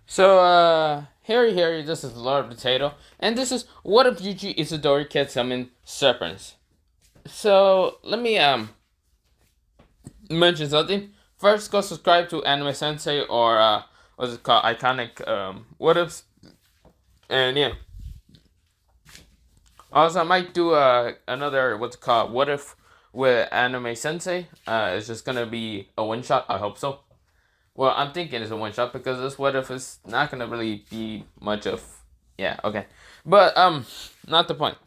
So, here, this is Lord Potato, and this is what if Yuji Itadori can summon Serpents. So, let me, mention something. First, go subscribe to Anime Sensei or, what's it called? Iconic, what ifs. And yeah. Also, I might do, another, what's it called? What if with Anime Sensei. It's just gonna be a one shot. I hope so. Well, I'm thinking it's a one shot because this what if is not gonna really be much of. Yeah, okay, but not the point.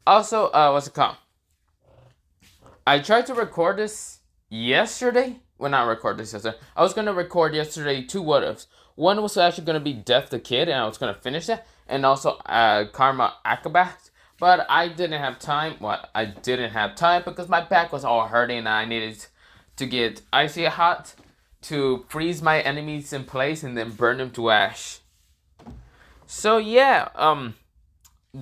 Also, what's it called? I tried to record this yesterday. Well, not record this yesterday. I was gonna record yesterday two what ifs. One was actually gonna be Death the Kid, and I was gonna finish that, and also Karma Akabat. But I didn't have time. Well, I didn't have time because my back was all hurting, and I needed to get icy hot to freeze my enemies in place and then burn them to ash. So yeah,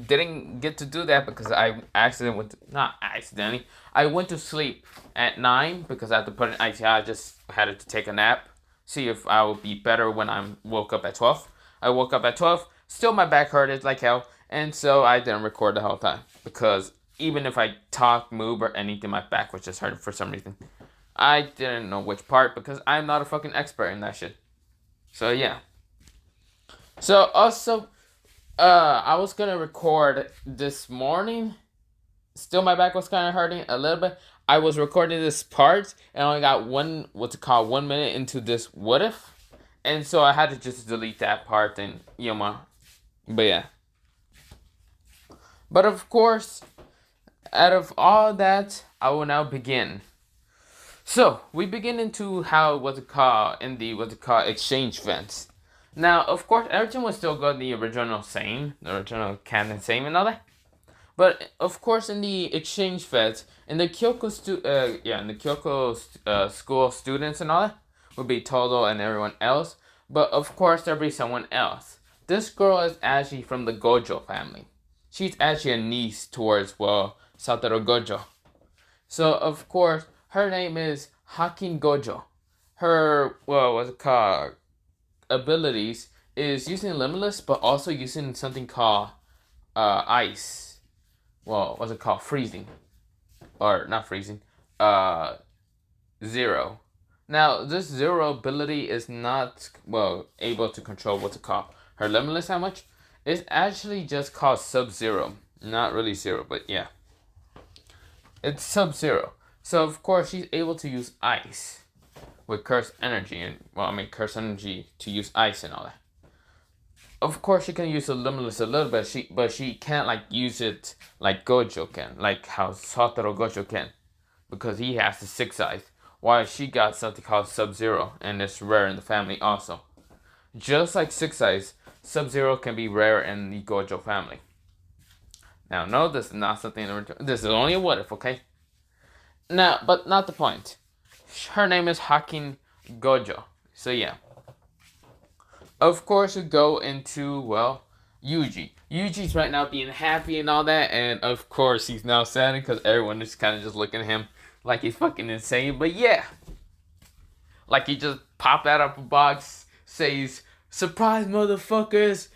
didn't get to do that because I accidentally went to, not accidentally, I went to sleep at 9 because I had to put in IT. I just had to take a nap, see if I would be better when I woke up at 12. I woke up at 12, still my back hurted like hell, and so I didn't record the whole time because even if I talk, move, or anything, my back was just hurting for some reason. I didn't know which part because I'm not a fucking expert in that shit. So yeah. So also, I was gonna record this morning. Still, my back was kind of hurting a little bit. I was recording this part and I only got what's it called, 1 minute into this what if, and so I had to just delete that part and but yeah. But of course, out of all that, I will now begin. So we begin into how what's it called in the what's it called exchange events. Now, of course, everything was still good in the original canon same and all that. But of course, in the exchange feds, in the Kyoko school students and all that would be Todo and everyone else. But of course, there'll be someone else. This girl is actually from the Gojo family. She's actually a niece towards Satoru Gojo. So of course, her name is Hakeem Gojo. Her what's it called? Abilities is using limitless, but also using something called ice. Well, what's it called? Freezing, or not freezing? Uh, Zero. Now, this zero ability is not able to control what's it called. Her limitless, how much? It's actually just called Sub Zero. Not really zero, but yeah, it's Sub Zero. So of course she's able to use ice with curse energy, and curse energy to use ice and all that. Of course, she can use the limitless a little bit. But she can't like use it like Gojo can, like how Satoru Gojo can, because he has the six eyes. While she got something called Sub Zero, and it's rare in the family also. Just like six eyes, Sub Zero can be rare in the Gojo family. Now, no, this is not something. This is only a what if, okay? Now, but not the point. Her name is Hakin Gojo. So yeah. Of course, we go into, Yuji. Yuji's right now being happy and all that, and of course, he's now sad because everyone is kind of just looking at him like he's fucking insane. But yeah, like he just popped out of a box, says, "Surprise, motherfuckers!"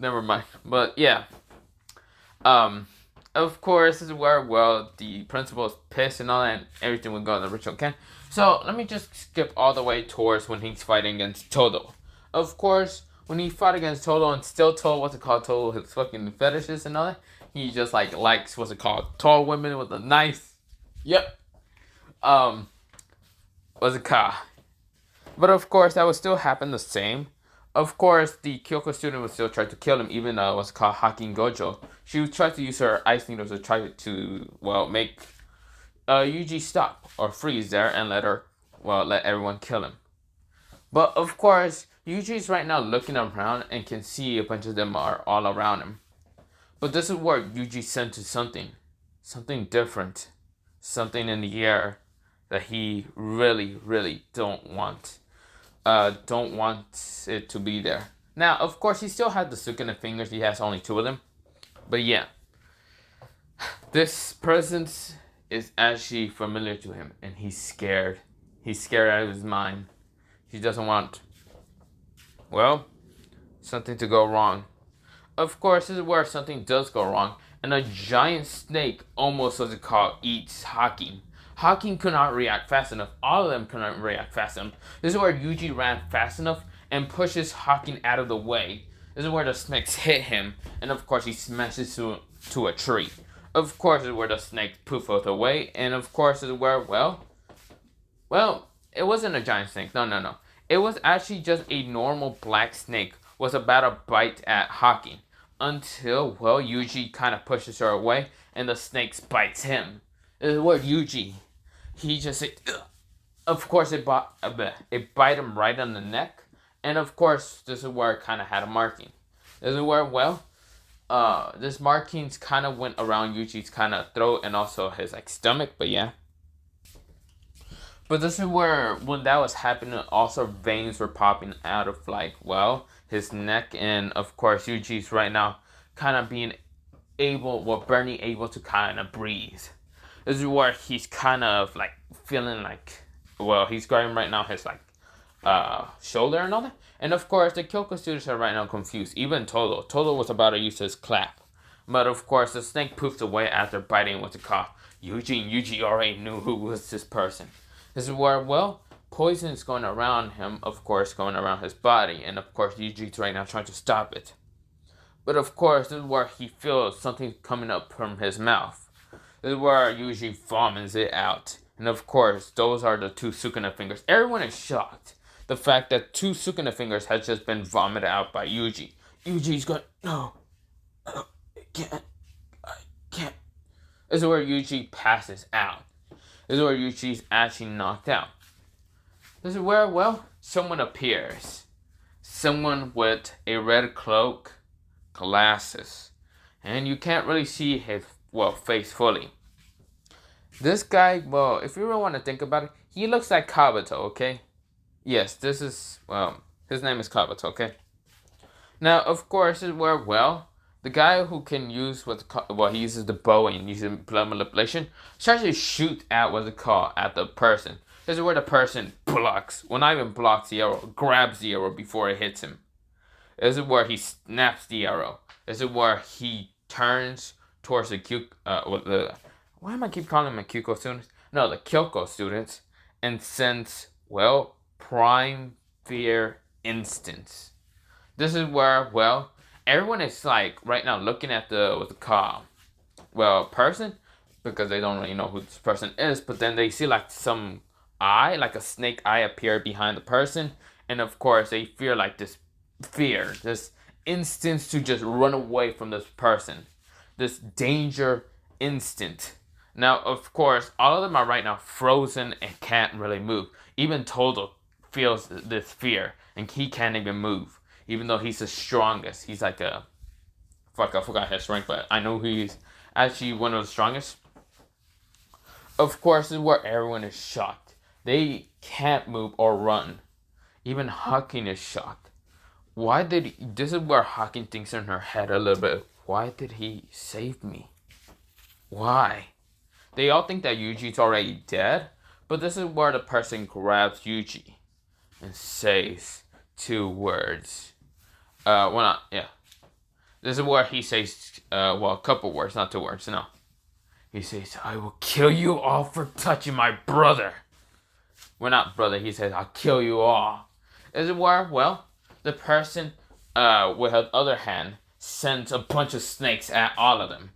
Never mind. But yeah, of course, this is where the principal is pissed and all that, and everything will go in the ritual can. So let me just skip all the way towards when he's fighting against Todo. Of course, when he fought against Todo and still told what's it called, Todo his fucking fetishes and all that, he just like likes what's it called, tall women with a nice, yep, what's it called? But of course, that would still happen the same. Of course, the Kyoko student would still try to kill him, even though what's called Hakin Gojo. She would try to use her ice needles to try to make Yuji stop or freeze there and let everyone kill him. But of course, Yuji is right now looking around and can see a bunch of them are all around him. But this is where Yuji senses something different, something in the air that he really, really don't want it to be there. Now, of course, he still has the Sukuna fingers. He has only two of them. But yeah, this presence is actually familiar to him, and he's scared. He's scared out of his mind. He doesn't want well, something to go wrong. Of course, this is where something does go wrong, and a giant snake, almost as it called, eats Hakeem. Hakeem could not react fast enough. All of them could not react fast enough. This is where Yuji ran fast enough and pushes Hakeem out of the way. This is where the snakes hit him, and of course he smashes to a tree. Of course, this is where the snakes poof out away, and of course, this is where, well, it wasn't a giant snake. No. It was actually just a normal black snake was about to bite at Hakeem until, well, Yuji kind of pushes her away and the snake bites him. This is where Yuji, he just said, ugh. Of course it bite him right on the neck, and of course this is where it kind of had a marking. This is where, well, this markings kind of went around Yuji's kind of throat and also his like stomach, but yeah. But this is where, when that was happening, also veins were popping out of, like, well, his neck. And, of course, Yuji's right now kind of being able, well, barely able to kind of breathe. This is where he's kind of, like, feeling like, well, he's grabbing right now his, like, shoulder and all that. And, of course, the Kyoko students are right now confused. Even Todo. Todo was about to use his clap. But, of course, the snake poofed away after biting with the claw. Yuji and Yuji already knew who was this person. This is where, well, poison is going around him, of course, going around his body. And, of course, Yuji's right now trying to stop it. But, of course, this is where he feels something coming up from his mouth. This is where Yuji vomits it out. And, of course, those are the two Sukuna fingers. Everyone is shocked. The fact that two Sukuna fingers had just been vomited out by Yuji. Yuji's going, no, I can't. This is where Yuji passes out. This is where Yuji's actually knocked out. This is where, well, someone appears. Someone with a red cloak, glasses, and you can't really see his, well, face fully. This guy, well, if you really want to think about it, he looks like Kavato, okay? Yes, this is, well, his name is Kavato, okay? Now, of course, this is where, well, the guy who can use he uses the bow and uses blood manipulation, starts to shoot at at the person. This is where the person blocks. Well, not even blocks the arrow, grabs the arrow before it hits him. This is where he snaps the arrow. This is where he turns towards why am I keep calling them Kyoko students? No, the Kyoko students, and sends, well, prime fear instance. This is where, well, everyone is like right now looking at the person, because they don't really know who this person is, but then they see like some eye, like a snake eye appear behind the person, and of course they feel like this instance to just run away from this person, this danger instant. Now, of course, all of them are right now frozen and can't really move. Even Todo feels this fear, and he can't even move. Even though he's the strongest. He's like I forgot his rank, but I know he's actually one of the strongest. Of course, this is where everyone is shocked. They can't move or run. Even Hakeem is shocked. This is where Hakeem thinks in her head a little bit. Why did he save me? Why? They all think that Yuji's already dead, but this is where the person grabs Yuji and says 2 words. This is where he says, a couple words, not 2 words, no. He says, I will kill you all for touching my brother. Well, not brother, he says, I'll kill you all. This is where, well, the person, with her other hand, sends a bunch of snakes at all of them.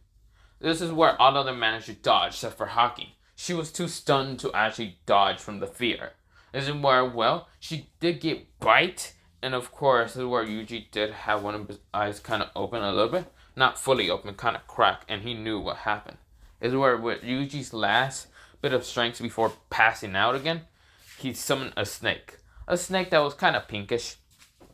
This is where all of them managed to dodge, except for Hakeem. She was too stunned to actually dodge from the fear. This is where, well, she did get bite. And of course, this is where Yuji did have one of his eyes kind of open a little bit. Not fully open, kind of cracked. And he knew what happened. This is where with Yuji's last bit of strength before passing out again, he summoned a snake. A snake that was kind of pinkish.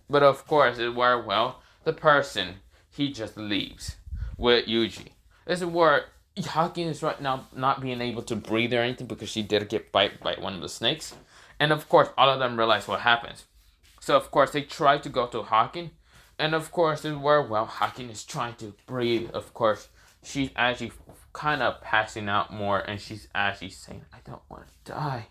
But of course, this is where, well, the person, he just leaves with Yuji. This is where Hakeem is right now not being able to breathe or anything because she did get bite by one of the snakes. And of course, all of them realize what happens. So, of course, they try to go to Hakeem. And, of course, this is where, well, Hakeem is trying to breathe. Of course, she's actually kind of passing out more. And she's actually saying, I don't want to die.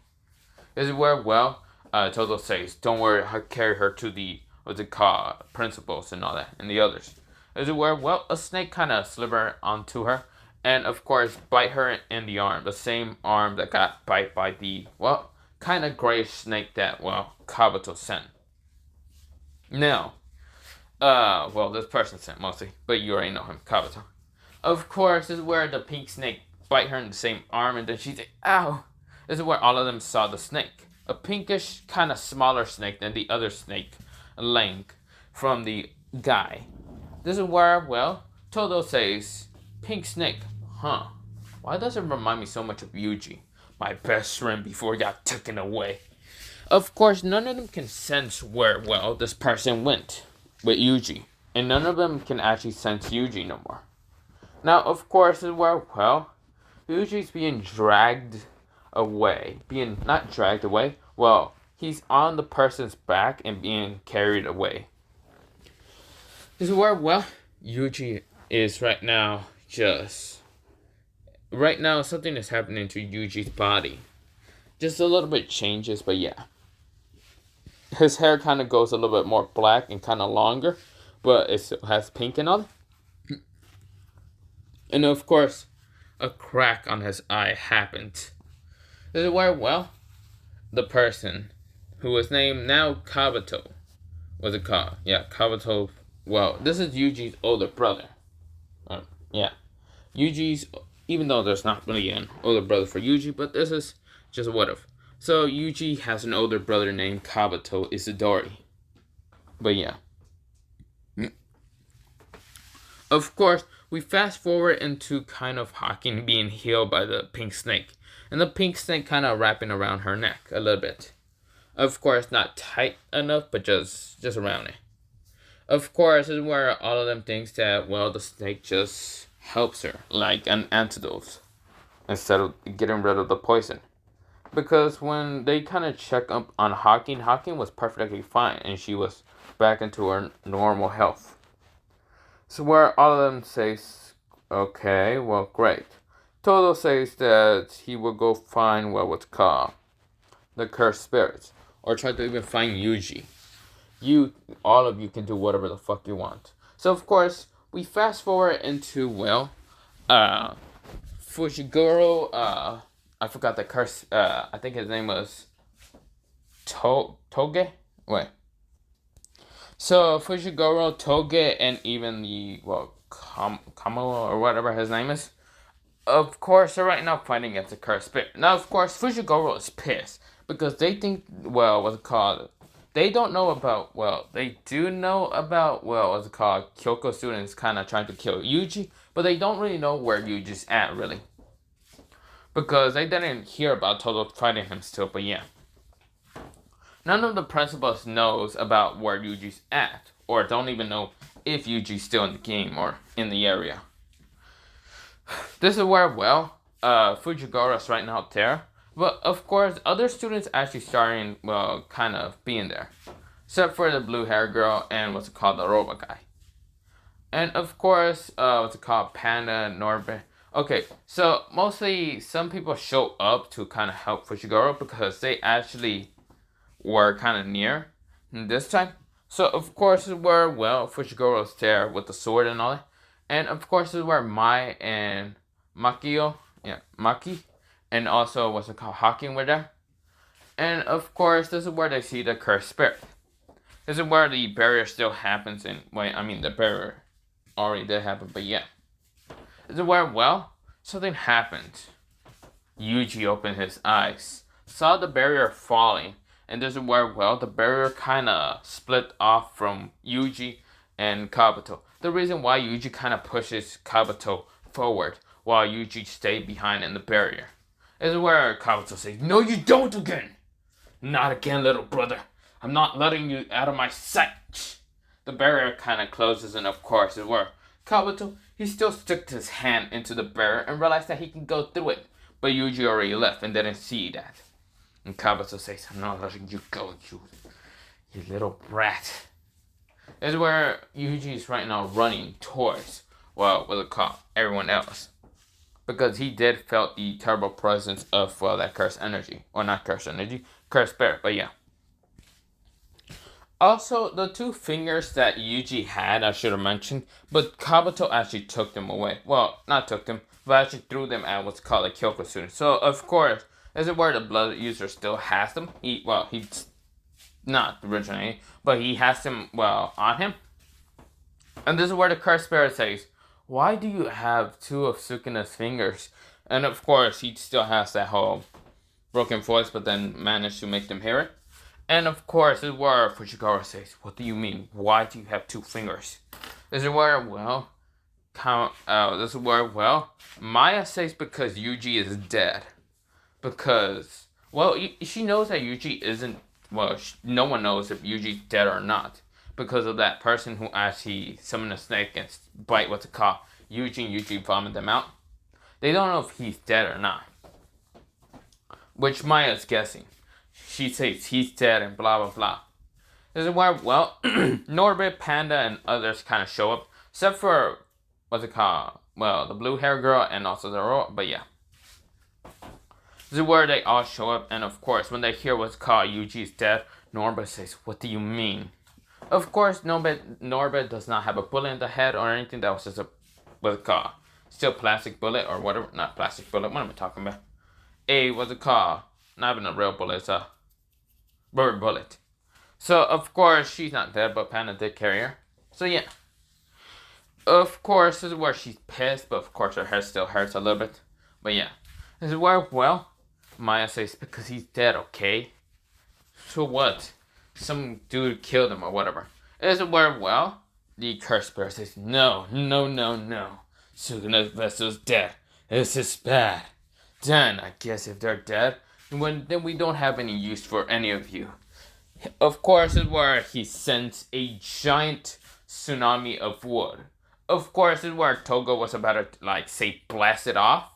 This is where, well, Todo says, don't worry, I'll carry her to the what's it called, principals and all that, and the others. Is it where, well, a snake kind of sliver onto her, and of course bite her in the arm, the same arm that got bite by the, well, kind of grayish snake that, well, Kavato sent. Now, well, this person sent mostly, but you already know him, Kavato. Of course, this is where the pink snake bite her in the same arm, and then she's like, ow. This is where all of them saw the snake. A pinkish, kind of smaller snake than the other snake length from the guy. This is where, well, Todo says, pink snake, huh? Why does it remind me so much of Yuji, my best friend before he got taken away? Of course, none of them can sense where, well, this person went with Yuji. And none of them can actually sense Yuji no more. Now, of course, is where, well, Yuji's being dragged away. Being, not dragged away, well, he's on the person's back and being carried away. This is where, well, Yuji is right now just... Right now, something is happening to Yuji's body. Just a little bit changes, but yeah. His hair kind of goes a little bit more black and kind of longer, but it still has pink and all. And of course, a crack on his eye happened. This is where, well, the person who was named now Kavato, what's it called? Yeah, Kavato. Well, this is Yuji's older brother. Yeah, Yuji's, even though there's not really an older brother for Yuji, but this is just what if. So Yuji has an older brother named Kavato Itadori. But yeah. Of course, we fast forward into kind of Hakeem being healed by the pink snake. And the pink snake kind of wrapping around her neck a little bit. Of course, not tight enough, but just around it. Of course, this is where all of them thinks that, well, the snake just helps her, like an antidote, instead of getting rid of the poison. Because when they kind of check up on Hakeem was perfectly fine, and she was back into her normal health. So where all of them says, okay, well, great. Todo says that he will go find what was called the cursed spirits, or try to even find Yuji. All of you can do whatever the fuck you want. So of course, we fast forward into, well, Fujiguro, I forgot the curse, I think his name was Toge? Wait. So Fujiguro, Toge, and even the, well, Kamo or whatever his name is, of course, they're right now fighting against the cursed spirit. Now, of course, Fujiguro is pissed because they think, well, what's it called? They don't know about, well, they do know about, well, what's it called? Kyoko students kind of trying to kill Yuji, but they don't really know where Yuji's at, really. Because they didn't hear about Todo fighting him still, but yeah. None of the principals knows about where Yuji's at, or don't even know if Yuji's still in the game or in the area. This is where, well, Fujigura's right now there. But, of course, other students actually starting, well, kind of being there. Except for the blue hair girl and what's it called, the robot guy. And, of course, what's it called, Panda, Norbert. Okay, so mostly some people show up to kind of help Fujiguro because they actually were kind of near this time. So, of course, this is where, well, Fujiguro's there with the sword and all that. And, of course, this is where Mai and Maki, and also, what's it called, Hakeem were there. And, of course, this is where they see the cursed spirit. This is where the barrier still happens. And, wait, I mean, the barrier already did happen, but yeah. This is where, well, something happened. Yuji opened his eyes, saw the barrier falling, and this is where, well, the barrier kind of split off from Yuji and Kavato. The reason why Yuji kind of pushes Kavato forward while Yuji stayed behind in the barrier. This is where Kavato says, "No, you don't again! Not again, little brother. I'm not letting you out of my sight." The barrier kind of closes, and of course, is where Kavato, he still stuck his hand into the barrier and realized that he can go through it. But Yuji already left and didn't see that. And Kavato says, "I'm not letting you go, you little brat." This is where Yuji is right now running towards, well, what's it called, everyone else. Because he did felt the terrible presence of, well, that cursed energy. Or not cursed energy, cursed spirit, but yeah. Also, the two fingers that Yuji had, I should have mentioned, but Kabuto actually took them away. Well, not took them, but actually threw them at what's called a Kyoko student. So, of course, is it where the blood user still has them? He's not originally, but he has them, on him. And this is where the cursed spirit says, why do you have two of Sukuna's fingers? And of course, he still has that whole broken voice, but then managed to make them hear it. And of course, this is where Fujiwara says, what do you mean? Why do you have two fingers? This is where, Maya says because Yuji is dead. Because, she knows that Yuji isn't, no one knows if Yuji's dead or not. Because of that person who actually summoned a snake and bite Yuji, and Yuji vomit them out. They don't know if he's dead or not. Which Maya's guessing. She says he's dead and blah blah blah. This is where, Norbit, Panda, and others kind of show up. Except for, the blue hair girl and also the girl, but yeah. This is where they all show up, and of course, when they hear what's called Yuji's dead, Norbit says, what do you mean? Of course, Norbit does not have a bullet in the head or anything. That was just still plastic bullet or whatever. Not plastic bullet, what am I talking about? Not even a real bullet, it's a rubber bullet. So, of course, she's not dead, but Panda did carry her. So, yeah. Of course, this is where she's pissed, but of course her head still hurts a little bit. But yeah. This is where, Maya says, because he's dead, okay? So what? Some dude killed him or whatever. This is where, the cursed spirit says, no. Sukuna's vessel's dead. This is bad. Then, I guess if they're dead, then we don't have any use for any of you. Of course, this is where he sends a giant tsunami of wood. Of course, this is where Togo was about to, blast it off.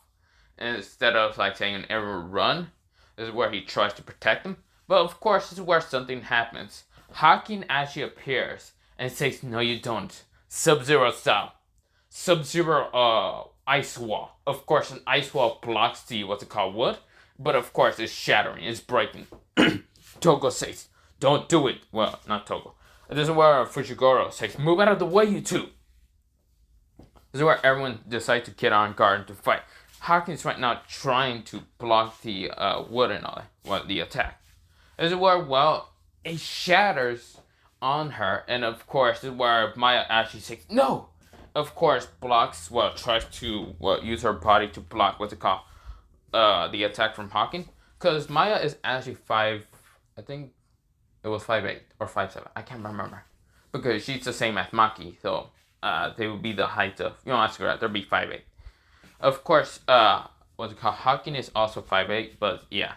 Instead of, saying, everyone run. This is where he tries to protect them. But, of course, this is where something happens. Hakeem actually appears and says, no, you don't. Sub-Zero style. Sub-Zero, ice wall. Of course, an ice wall blocks the, wood. But, of course, it's shattering. It's breaking. Togo says, don't do it. Well, not Togo. This is where Fujiwara says, move out of the way, you two. This is where everyone decides to get on guard and to fight. Hakeem's right now trying to block the wood and all that. The attack. This is where, it shatters on her. And, of course, this is where Maya actually says, no. Of course, tries to, use her body to block, the attack from Hakeem. Because Maya is actually 5, I think it was 5'8" or 5'7". I can't remember. Because she's the same as Maki. So, they would be the height of, ask her that. They'll be 5'8". Of course, Hakeem is also 5'8", but yeah.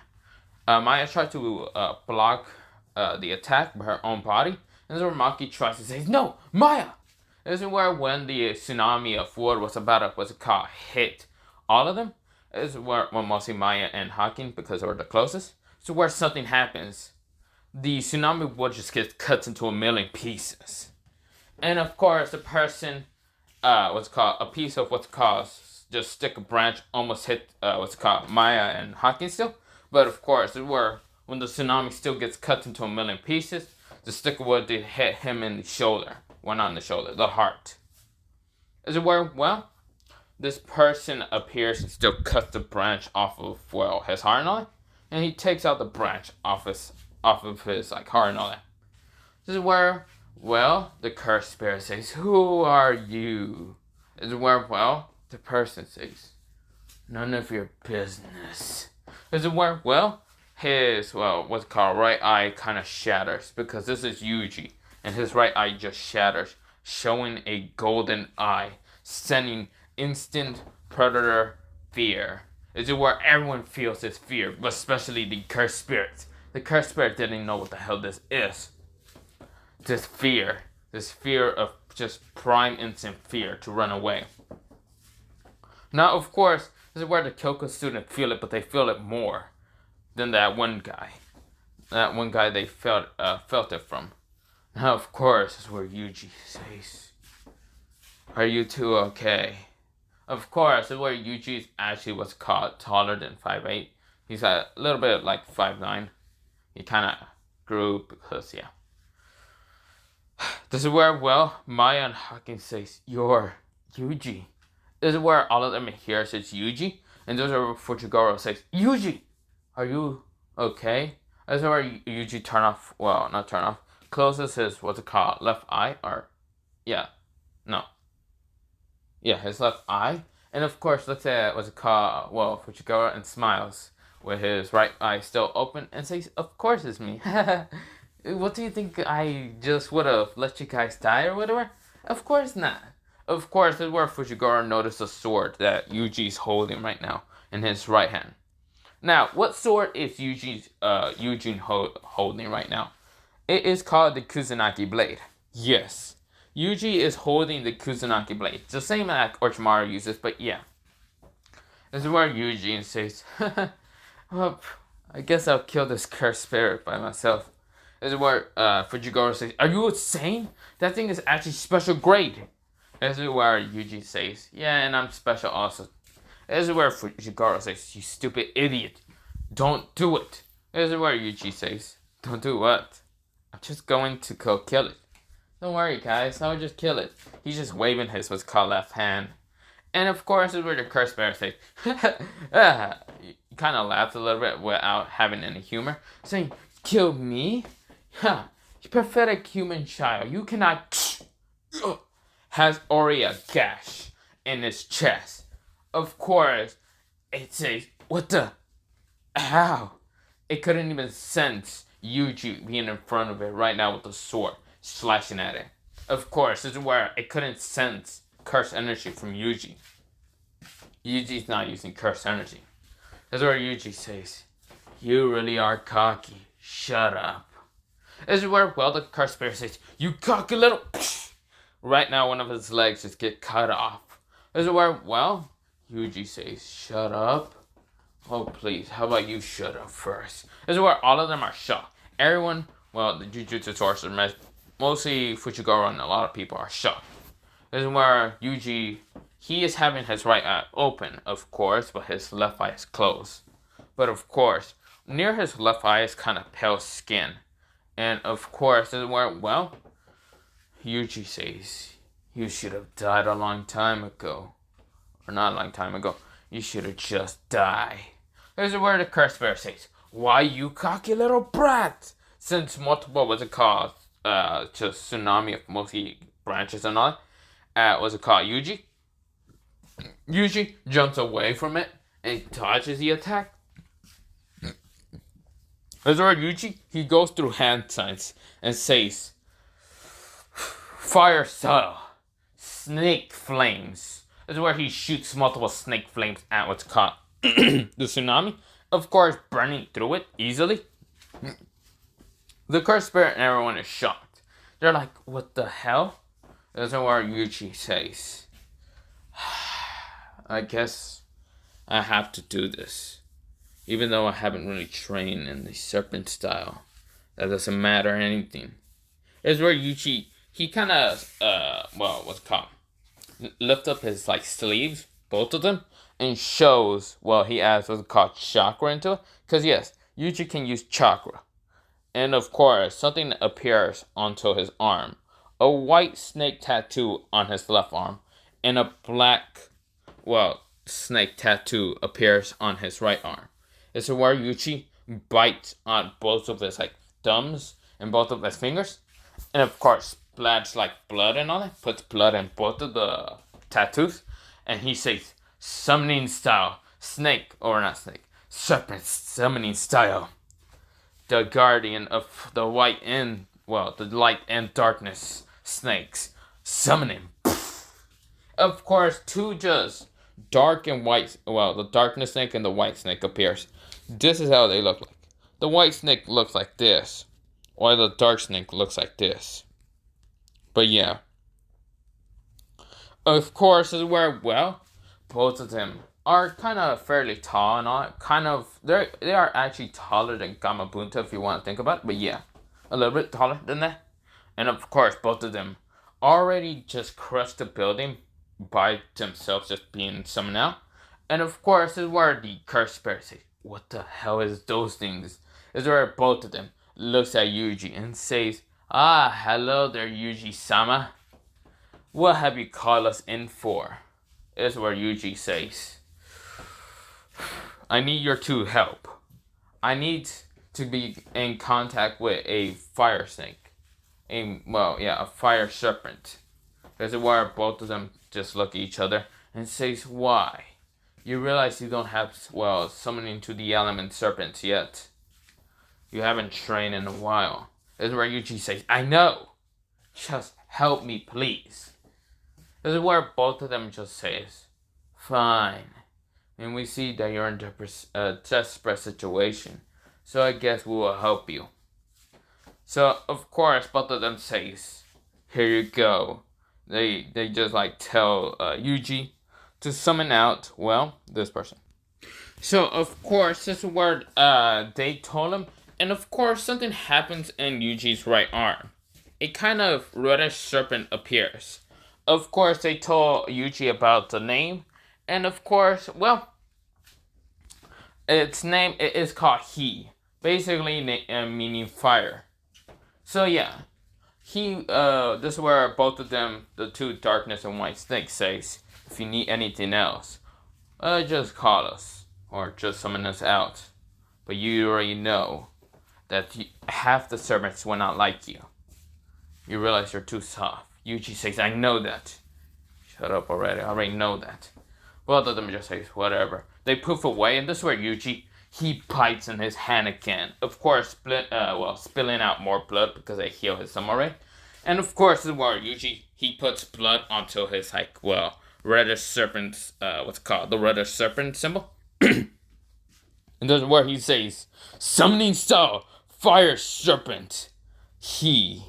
Maya tried to block the attack with her own body. And this is where Maki tries to say, no, Maya! This is where when the tsunami of wood was about to, hit all of them. This is where, mostly Maya and Hakeem, because they were the closest. So where something happens. The tsunami wood just gets cut into a million pieces. And of course, the person, a piece of just stick a branch almost hit, Maya and Hakeem still. But of course, it were when the tsunami still gets cut into a million pieces, the stick of wood did hit him in the shoulder. Well, not in the shoulder, the heart. Is it where, this person appears and still cuts the branch off of, his heart and all that. And he takes out the branch off of his heart and all that. This is where, the cursed spirit says, who are you? Is it where, the person says, none of your business. Is it where, his, right eye kind of shatters. Because this is Yuji. And his right eye just shatters. Showing a golden eye. Sending instant predator fear. Is it where everyone feels this fear. But especially the cursed spirits. The cursed spirit didn't know what the hell this is. This fear of just prime instant fear to run away. Now, of course, this is where the Kyoko students feel it, but they feel it more than that one guy. That one guy they felt it from. Now, of course, this is where Yuji says, are you two okay? Of course, this is where Yuji is actually taller than 5'8". He's a little bit 5'9". He kind of grew because, yeah. This is where, well, Maya and Hakeem says, "You're Yuji." This is where all of them hear says Yuji. And this is where Fujigoro says, "Yuji, are you okay?" This is where Yuji not turn off, closes his, what's it called, left eye, or, yeah, no. Yeah, his left eye. And of course, looks at, what's it called, well, Fujigoro, and smiles with his right eye still open and says, "Of course it's me." What do you think, I just would have let you guys die or whatever? Of course not. Of course, this is where Fujigoro noticed a sword that Yuji's holding right now in his right hand. Now, what sword is Eugene holding right now? It is called the Kusanagi blade. Yes, Yuji is holding the Kusanagi blade. It's the same that Orochimaru uses, but yeah. This is where Eugene says, "Well, I guess I'll kill this cursed spirit by myself." This is where Fujigoro says, "Are you insane? That thing is actually special grade." This is where Yuji says, "Yeah, and I'm special also." This is where Fujigoro says, "You stupid idiot. Don't do it." This is where Yuji says, "Don't do what? I'm just going to go kill it." "Don't worry, guys. I'll just kill it." He's just waving his what's called left hand. And of course, this is where the cursed bear says, he kind of laughs a little bit without having any humor, saying, "Kill me? Ha! You pathetic human child. You cannot..." Has already a gash in his chest. Of course, it says, "What the? How?" It couldn't even sense Yuji being in front of it right now with the sword, slashing at it. Of course, this is where it couldn't sense cursed energy from Yuji. Yuji's not using cursed energy. This is where Yuji says, "You really are cocky. Shut up." This is where, well, the cursed spirit says, "You cocky little..." Right now, one of his legs just get cut off. This is where, well, Yuji says, "Shut up." "Oh, please, how about you shut up first?" This is where all of them are shocked. Everyone, well, the Jujutsu sorcerer, mostly Fujigoro and a lot of people are shocked. This is where Yuji, he is having his right eye open, of course, but his left eye is closed. But of course, near his left eye is kind of pale skin. And of course, this is where, well, Yuji says, "You should have died a long time ago." Or not a long time ago. "You should have just died." This is where the cursed bear says, "Why, you cocky little brat?" Since multiple, what's it called, just tsunami of mostly branches and all, what's it called, Yuji? Yuji jumps away from it and dodges the attack. This is where Yuji, he goes through hand signs and says, "Fire style, snake flames." This is where he shoots multiple snake flames at what's called the tsunami. Of course, burning through it easily. The cursed spirit and everyone is shocked. They're like, "What the hell?" This is where Yuji says, "I guess I have to do this. Even though I haven't really trained in the serpent style. That doesn't matter anything." This is where Yuji, he kind of, what's it called? Lift up his, like, sleeves, both of them, and shows, well, he adds what's called chakra into it. Because, yes, Yuji can use chakra. And, of course, something appears onto his arm. A white snake tattoo on his left arm. And a black, well, snake tattoo appears on his right arm. This is where Yuji bites on both of his, like, thumbs and both of his fingers. And, of course, splats like blood and all that, puts blood in both of the tattoos, and he says, "Summoning style, snake," or not snake, "Serpents summoning style. The guardian of the white and, well, the light and darkness snakes, summoning." Of course, two just dark and white, well, the darkness snake and the white snake appears. This is how they look like. The white snake looks like this, while the dark snake looks like this. But yeah. Of course, is where, well, both of them are kind of fairly tall and all. Kind of, they are actually taller than Gamabunta if you want to think about it. But yeah, a little bit taller than that. And of course, both of them already just crushed the building by themselves, just being summoned out. And of course, is where the cursed spirit says, "What the hell is those things?" Is where both of them looks at Yuji and says, Ah, hello there, Yuji-sama. What have you called us in for? Is where Yuji says. I need your two help. I need to be in contact with a fire snake. A fire serpent. This is where both of them just look at each other and says, why? You realize you don't have, summoning to the element serpents yet. You haven't trained in a while. This is where Yuji says, I know. Just help me, please. This is where both of them just says, fine. And we see that you're in a desperate situation. So I guess we will help you. So, of course, both of them says, here you go. They just tell Yuji to summon out, this person. So, of course, this is where they told him. And, of course, something happens in Yuji's right arm. A kind of reddish serpent appears. Of course, they told Yuji about the name. And, of course, its name is called He. Basically, meaning fire. So, yeah. This is where both of them, the two darkness and white snakes, says, if you need anything else, just call us, or just summon us out. But you already know that half the servants will not like you. You realize you're too soft. Yuji says, I know that. Shut up already, I already know that. Both of them just say, whatever. They poof away, and this is where Yuji, he bites in his hand again. Of course, spilling out more blood because they heal his samurai. And of course, this is where Yuji, he puts blood onto his, reddish serpent, the reddish serpent symbol. And this is where he says, summoning style, fire serpent, He.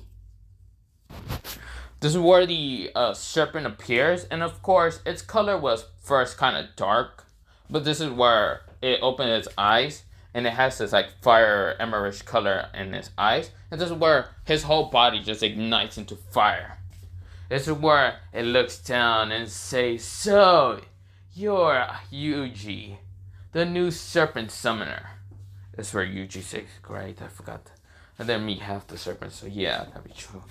This is where the serpent appears, and of course, its color was first kind of dark, but this is where it opened its eyes, and it has this fire emerald color in its eyes, and this is where his whole body just ignites into fire. This is where it looks down and says, so, you're Yuji, the new serpent summoner. This is where Yuji says, great, I forgot. I didn't meet half the serpents, so yeah, that'd be true.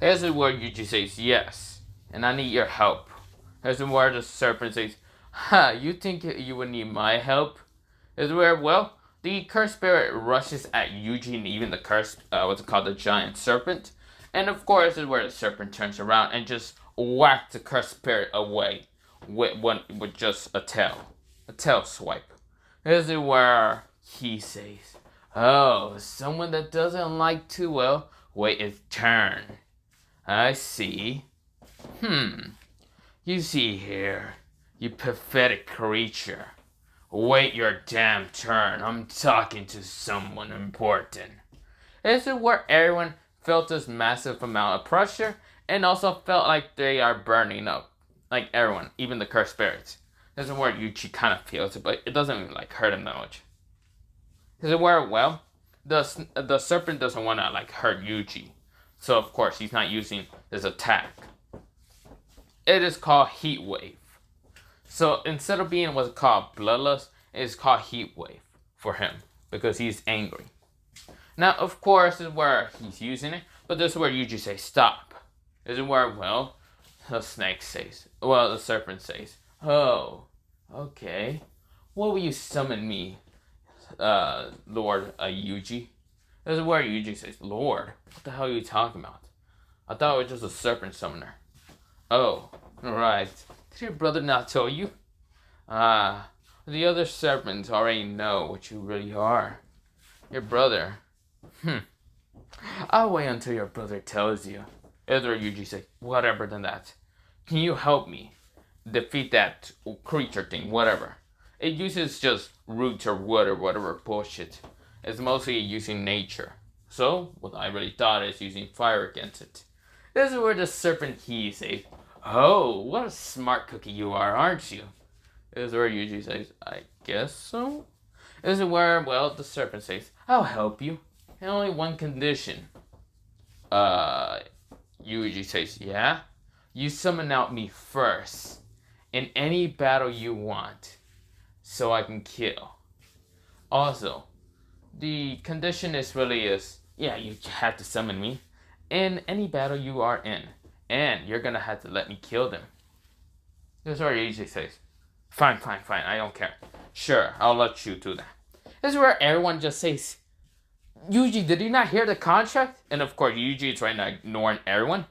This is where Yuji says, yes, and I need your help. This is where the serpent says, you think you would need my help? This is where, the cursed spirit rushes at Yuji and even the cursed, the giant serpent. And of course, this is where the serpent turns around and just whacks the cursed spirit away with just a tail swipe. This is where he says, oh, someone that doesn't like to, wait his turn. I see. You see here, you pathetic creature. Wait your damn turn. I'm talking to someone important. This is where everyone felt this massive amount of pressure and also felt like they are burning up. Like everyone, even the cursed spirits. This is where Yuji kind of feels it, but it doesn't hurt him that much. This is where, the serpent doesn't want to hurt Yuji. So, of course, he's not using this attack. It is called Heat Wave. So, instead of being what's called Bloodlust, it is called Heat Wave for him. Because he's angry. Now, of course, this is where he's using it. But this is where Yuji says, stop. This is where, the serpent says, oh, okay. What will you summon me, Lord Yuji? This is where Yuji says, Lord, what the hell are you talking about? I thought it was just a serpent summoner. Oh, right. Did your brother not tell you? The other serpents already know what you really are. Your brother. I'll wait until your brother tells you. This is where Yuji says, whatever than that. Can you help me defeat that creature thing, whatever? It uses just roots or wood or whatever bullshit. It's mostly using nature. So, what I really thought is using fire against it. This is where the serpent He says, oh, what a smart cookie you are, aren't you? This is where Yuji says, I guess so. This is where, the serpent says, I'll help you. And only one condition. Yuji says, yeah? You summon out me first. In any battle you want. So I can kill. Also, the condition you have to summon me in any battle you are in, and you're gonna have to let me kill them. This is where Yuji says, fine, I don't care. Sure, I'll let you do that. This is where everyone just says, Yuji, did you not hear the contract? And of course, Yuji is right now ignoring everyone.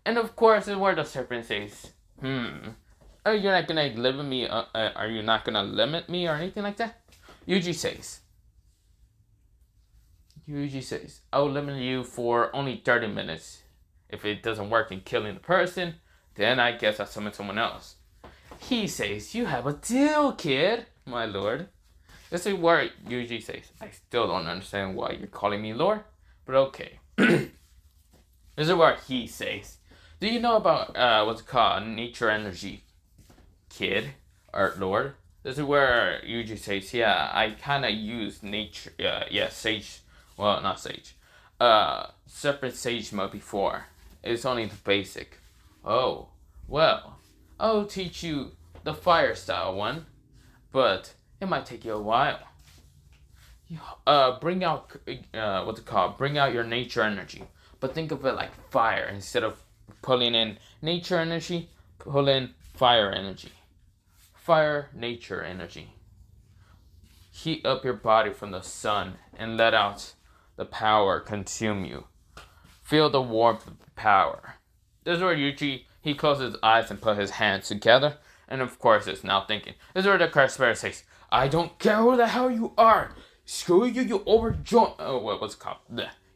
And of course, this is where the serpent says, are you not gonna limit me? Are you not gonna limit me or anything like that? Yuji says, I'll limit you for only 30 minutes. If it doesn't work in killing the person, then I guess I'll summon someone else. He says, you have a deal, kid, my lord. This is where Yuji says, I still don't understand why you're calling me lord, but okay. This is where he says, do you know about what's called nature energy, kid, or lord? This is where Yuji says, yeah, I kind of use nature, sage, well, not sage, serpent sage mode before. It's only the basic. Oh, well, I'll teach you the fire style one, but it might take you a while. Bring out, bring out your nature energy, but think of it like fire. Instead of pulling in nature energy, pull in fire energy. Fire, nature energy. Heat up your body from the sun and let out the power consume you. Feel the warmth of the power. This is where Yuji, he closes his eyes and put his hands together. And of course, it's now thinking. This is where the cursed spirit says, I don't care who the hell you are. Screw you, you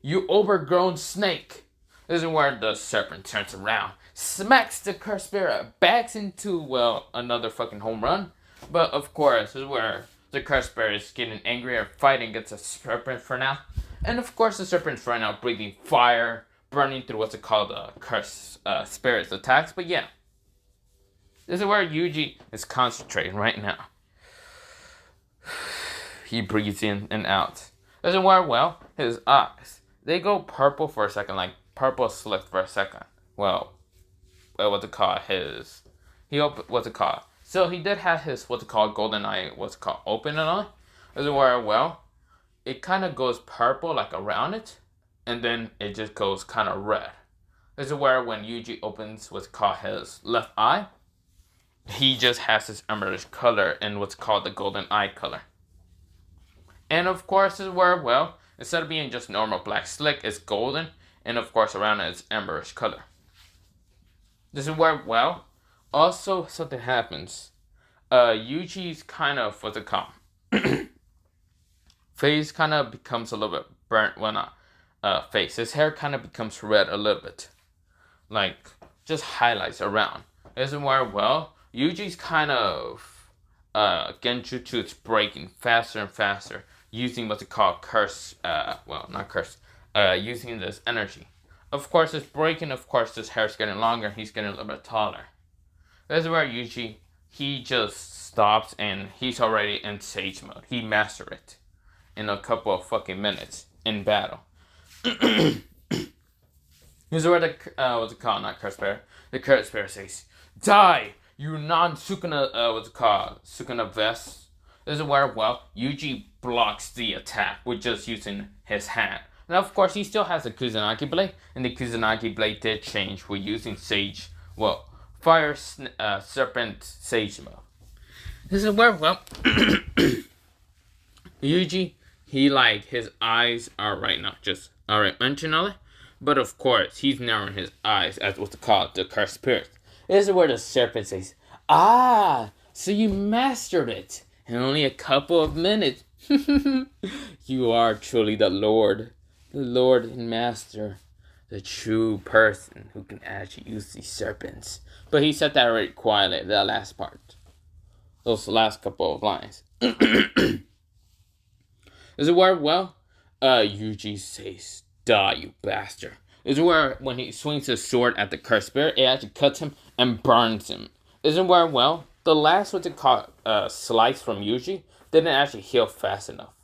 You overgrown snake. This is where the serpent turns around, smacks the cursed spirit, backs into, another fucking home run. But of course, this is where the cursed spirit is getting angry or fighting against the serpent for now. And of course, the serpent's right now breathing fire, burning through what's it called the cursed spirit's attacks. But yeah, this is where Yuji is concentrating right now. He breathes in and out. This is where, his eyes, they go purple for a second, like purple slick for a second. What's it called? So he did have his, golden eye, open and all. This is where, it kind of goes purple, like around it, and then it just goes kind of red. This is where when Yuji opens what's called his left eye, he just has this emerald color in what's called the golden eye color. And of course, this is where, instead of being just normal black slick, it's golden, and of course around it is emerald color. This is where, also something happens. Yuji's kind of, face kind of becomes a little bit burnt, face. His hair kind of becomes red a little bit. Like, just highlights around. This is where, Yuji's kind of, genjutsu is breaking faster and faster, using what's called curse, using this energy. Of course, it's breaking, of course, his hair's getting longer, he's getting a little bit taller. This is where Yuji, he just stops and he's already in sage mode. He mastered it in a couple of fucking minutes in battle. This is where the, not curse bear, the curse bear says, die, you non-Sukuna, Sukuna vest. This is where, Yuji blocks the attack with just using his hand. Now, of course, he still has a Kusanagi blade, and the Kusanagi blade did change with using Sage, Fire Serpent Sage mode. This is where, Yuji, his eyes are right now just, mention all that. But of course, he's narrowing his eyes as what's called the cursed spirit. This is where the serpent says, so you mastered it in only a couple of minutes. You are truly the Lord and Master, the true person who can actually use these serpents. But he said that very quietly, the last part. Those last couple of lines. This is where, Yuji says, die, you bastard. This is where, when he swings his sword at the cursed spirit, it actually cuts him and burns him. This is where, the last slice from Yuji didn't actually heal fast enough.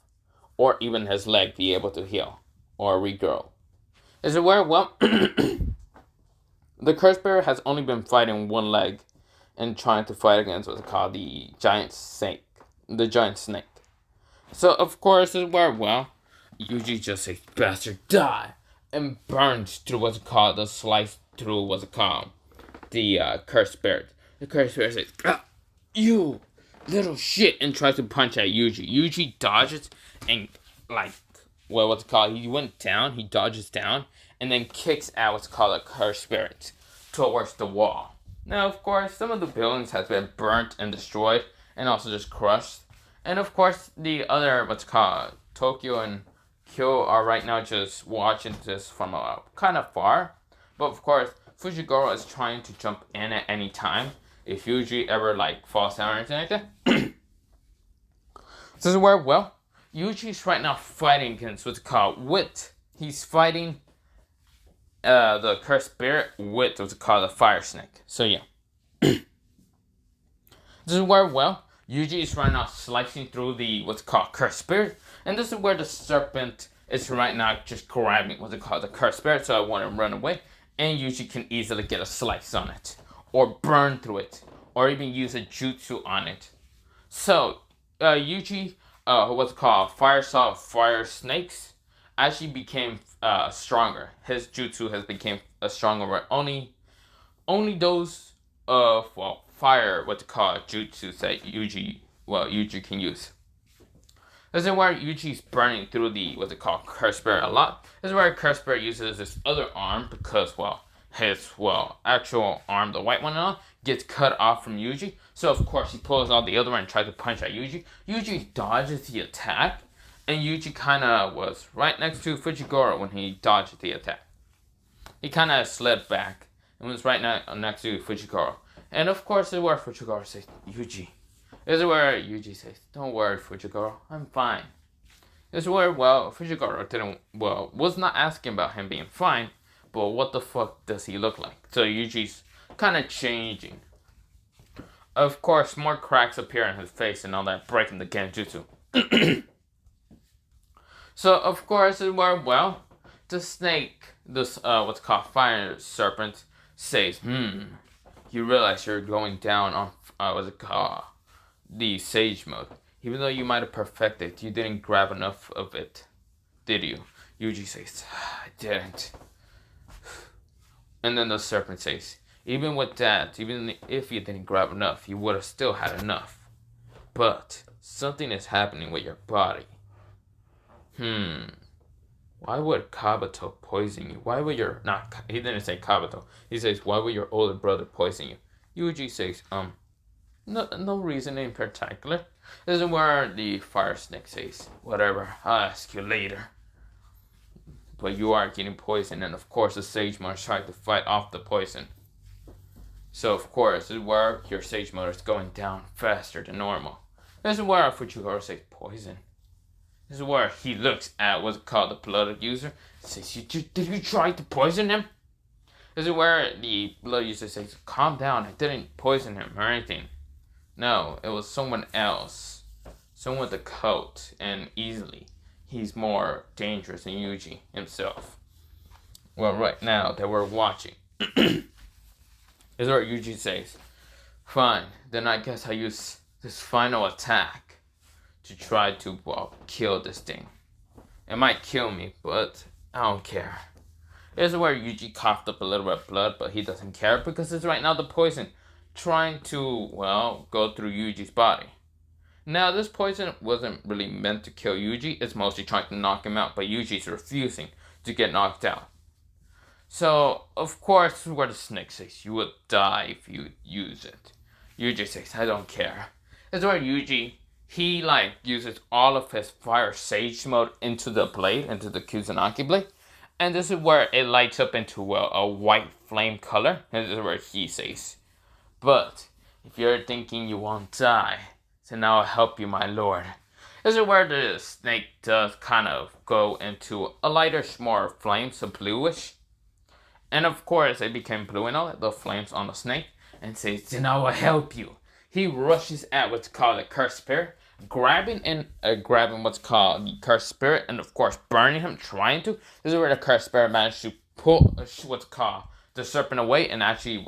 Or even his leg be able to heal or regrow. This is where, the cursed spirit has only been fighting one leg and trying to fight against what's called the giant snake. So, of course, this is where, Yuji just says, bastard, die. and burns through what's called the slice through what's called the cursed spirit. The cursed spirit says, ah, "You little shit," and tries to punch at Yuji. Yuji dodges and like what's it called? He went down. He dodges down and then kicks at what's called a cursed spirit towards the wall. Now, of course, some of the buildings has been burnt and destroyed, and also just crushed. And of course, the other what's called Tokyo and Kyo are right now just watching this from kind of far. But of course, Fujigoro is trying to jump in at any time if Yuji ever like falls down or anything like that. This is where Yuji's right now fighting against what's called wit. He's fighting the cursed spirit with what's called the fire snake. So yeah. This is where Yuji is right now slicing through the what's called cursed spirit. And this is where the serpent is right now just grabbing what's called the cursed spirit, so I want to run away. And Yuji can easily get a slice on it. Or burn through it. Or even use a jutsu on it. So Yuji, what's called fire snakes, actually became stronger. His jutsu has become stronger, where only those fire what's called jutsu that Yuji can use. This is where Yuji's burning through the what's it called cursed spirit a lot. This is where cursed spirit uses his other arm because his actual arm, the white one and all, gets cut off from Yuji. So of course he pulls out the other one and tries to punch at Yuji. Yuji dodges the attack. And Yuji kind of was right next to Fujigoro when he dodged the attack. He kind of slid back and was right next to Fujigoro. And of course, this is where Fujigoro says, "Yuji." This is where Yuji says, "Don't worry, Fujigoro, I'm fine." This is where, Fujigoro was not asking about him being fine, but what the fuck does he look like? So Yuji's kind of changing. Of course, more cracks appear on his face and all that, breaking the genjutsu. So, of course, the snake, this, what's called fire serpent, says, you realize you're going down on, the sage mode. Even though you might have perfected, you didn't grab enough of it, did you? Yuji says, I didn't. And then the serpent says, even with that, even if you didn't grab enough, you would have still had enough. But something is happening with your body. Why would Kavato poison you? Why would he didn't say Kavato. He says, why would your older brother poison you? Yuji says, no reason in particular. This is where the fire snake says, whatever, I'll ask you later. But you are getting poisoned, and of course the sage mother tried to fight off the poison. So of course, this is where your sage mother is going down faster than normal. This is where Fujigoro says, poison. This is where he looks at what's called the blood user. Says, did you try to poison him? This is where the blood user says, calm down, I didn't poison him or anything. No, it was someone else. Someone with a coat, and easily. He's more dangerous than Yuji himself. Well, right now that we're watching. This is where Yuji says, fine, then I guess I use this final attack to try to, kill this thing. It might kill me, but I don't care. This is where Yuji coughed up a little bit of blood, but he doesn't care because it's right now the poison trying to, go through Yuji's body. Now, this poison wasn't really meant to kill Yuji. It's mostly trying to knock him out, but Yuji's refusing to get knocked out. So, of course, this is where the snake says, you would die if you use it. Yuji says, I don't care. This is where Yuji, he uses all of his fire sage mode into the blade, into the Kusanagi blade. And this is where it lights up into a white flame color. And this is where he says, but if you're thinking you won't die, then I'll help you, my lord. This is where the snake does kind of go into a lighter, more flame, so bluish. And of course, it became blue and all that, the flames on the snake. And says, then I will help you. He rushes at what's called a cursed spirit, grabbing what's called the cursed spirit, and of course burning him, trying to. This is where the cursed spirit managed to pull what's called the serpent away and actually,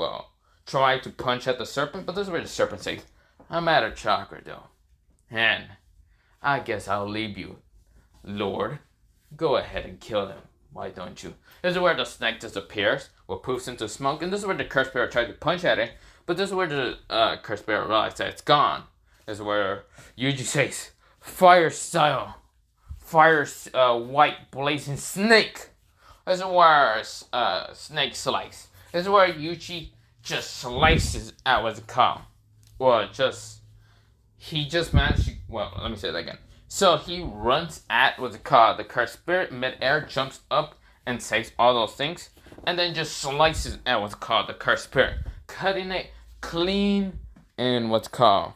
try to punch at the serpent. But this is where the serpent says, I'm out of chakra though. And I guess I'll leave you, Lord. Go ahead and kill him. Why don't you? This is where the snake disappears, or poofs into smoke, and this is where the cursed spirit tries to punch at it, but this is where the cursed spirit realizes that it's gone. This is where Yuji says, "Fire style, fire white blazing snake." This is where snake slice. This is where Yuji just slices out with a cow. Well, he just managed to, well, let me say that again. So he runs at with the car. The cursed spirit mid-air jumps up and says all those things, and then just slices at what's called the cursed spirit, cutting it clean in what's called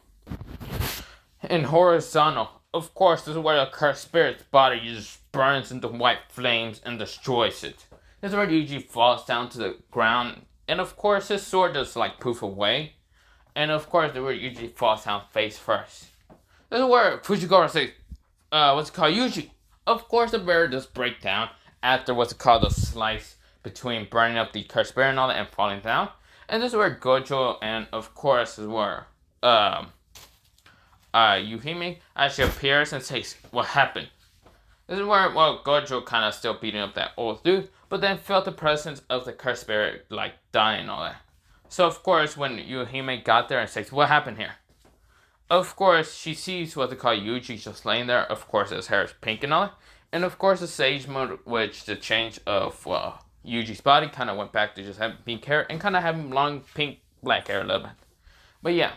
in horizontal. Of course, this is where the cursed spirit's body just burns into white flames and destroys it. This is where Yuji falls down to the ground, and of course his sword just like poof away. And of course, this is where Yuji falls down face first. This is where Fujiwara says, what's it called, Yuji. Of course, the bear just break down after what's it called the slice between burning up the cursed bear and all that and falling down. And this is where Gojo and of course is where Yuhime actually appears and says, "What happened?" This is where Gojo kind of still beating up that old dude, but then felt the presence of the cursed spirit like dying and all that. So of course, when Yuhime got there and says, "What happened here?" Of course, she sees what they call Yuji just laying there. Of course, his hair is pink and all that. And of course, the Sage Mode, which the change of Yuji's body kind of went back to just having pink hair and kind of having long pink black hair a little bit. But yeah,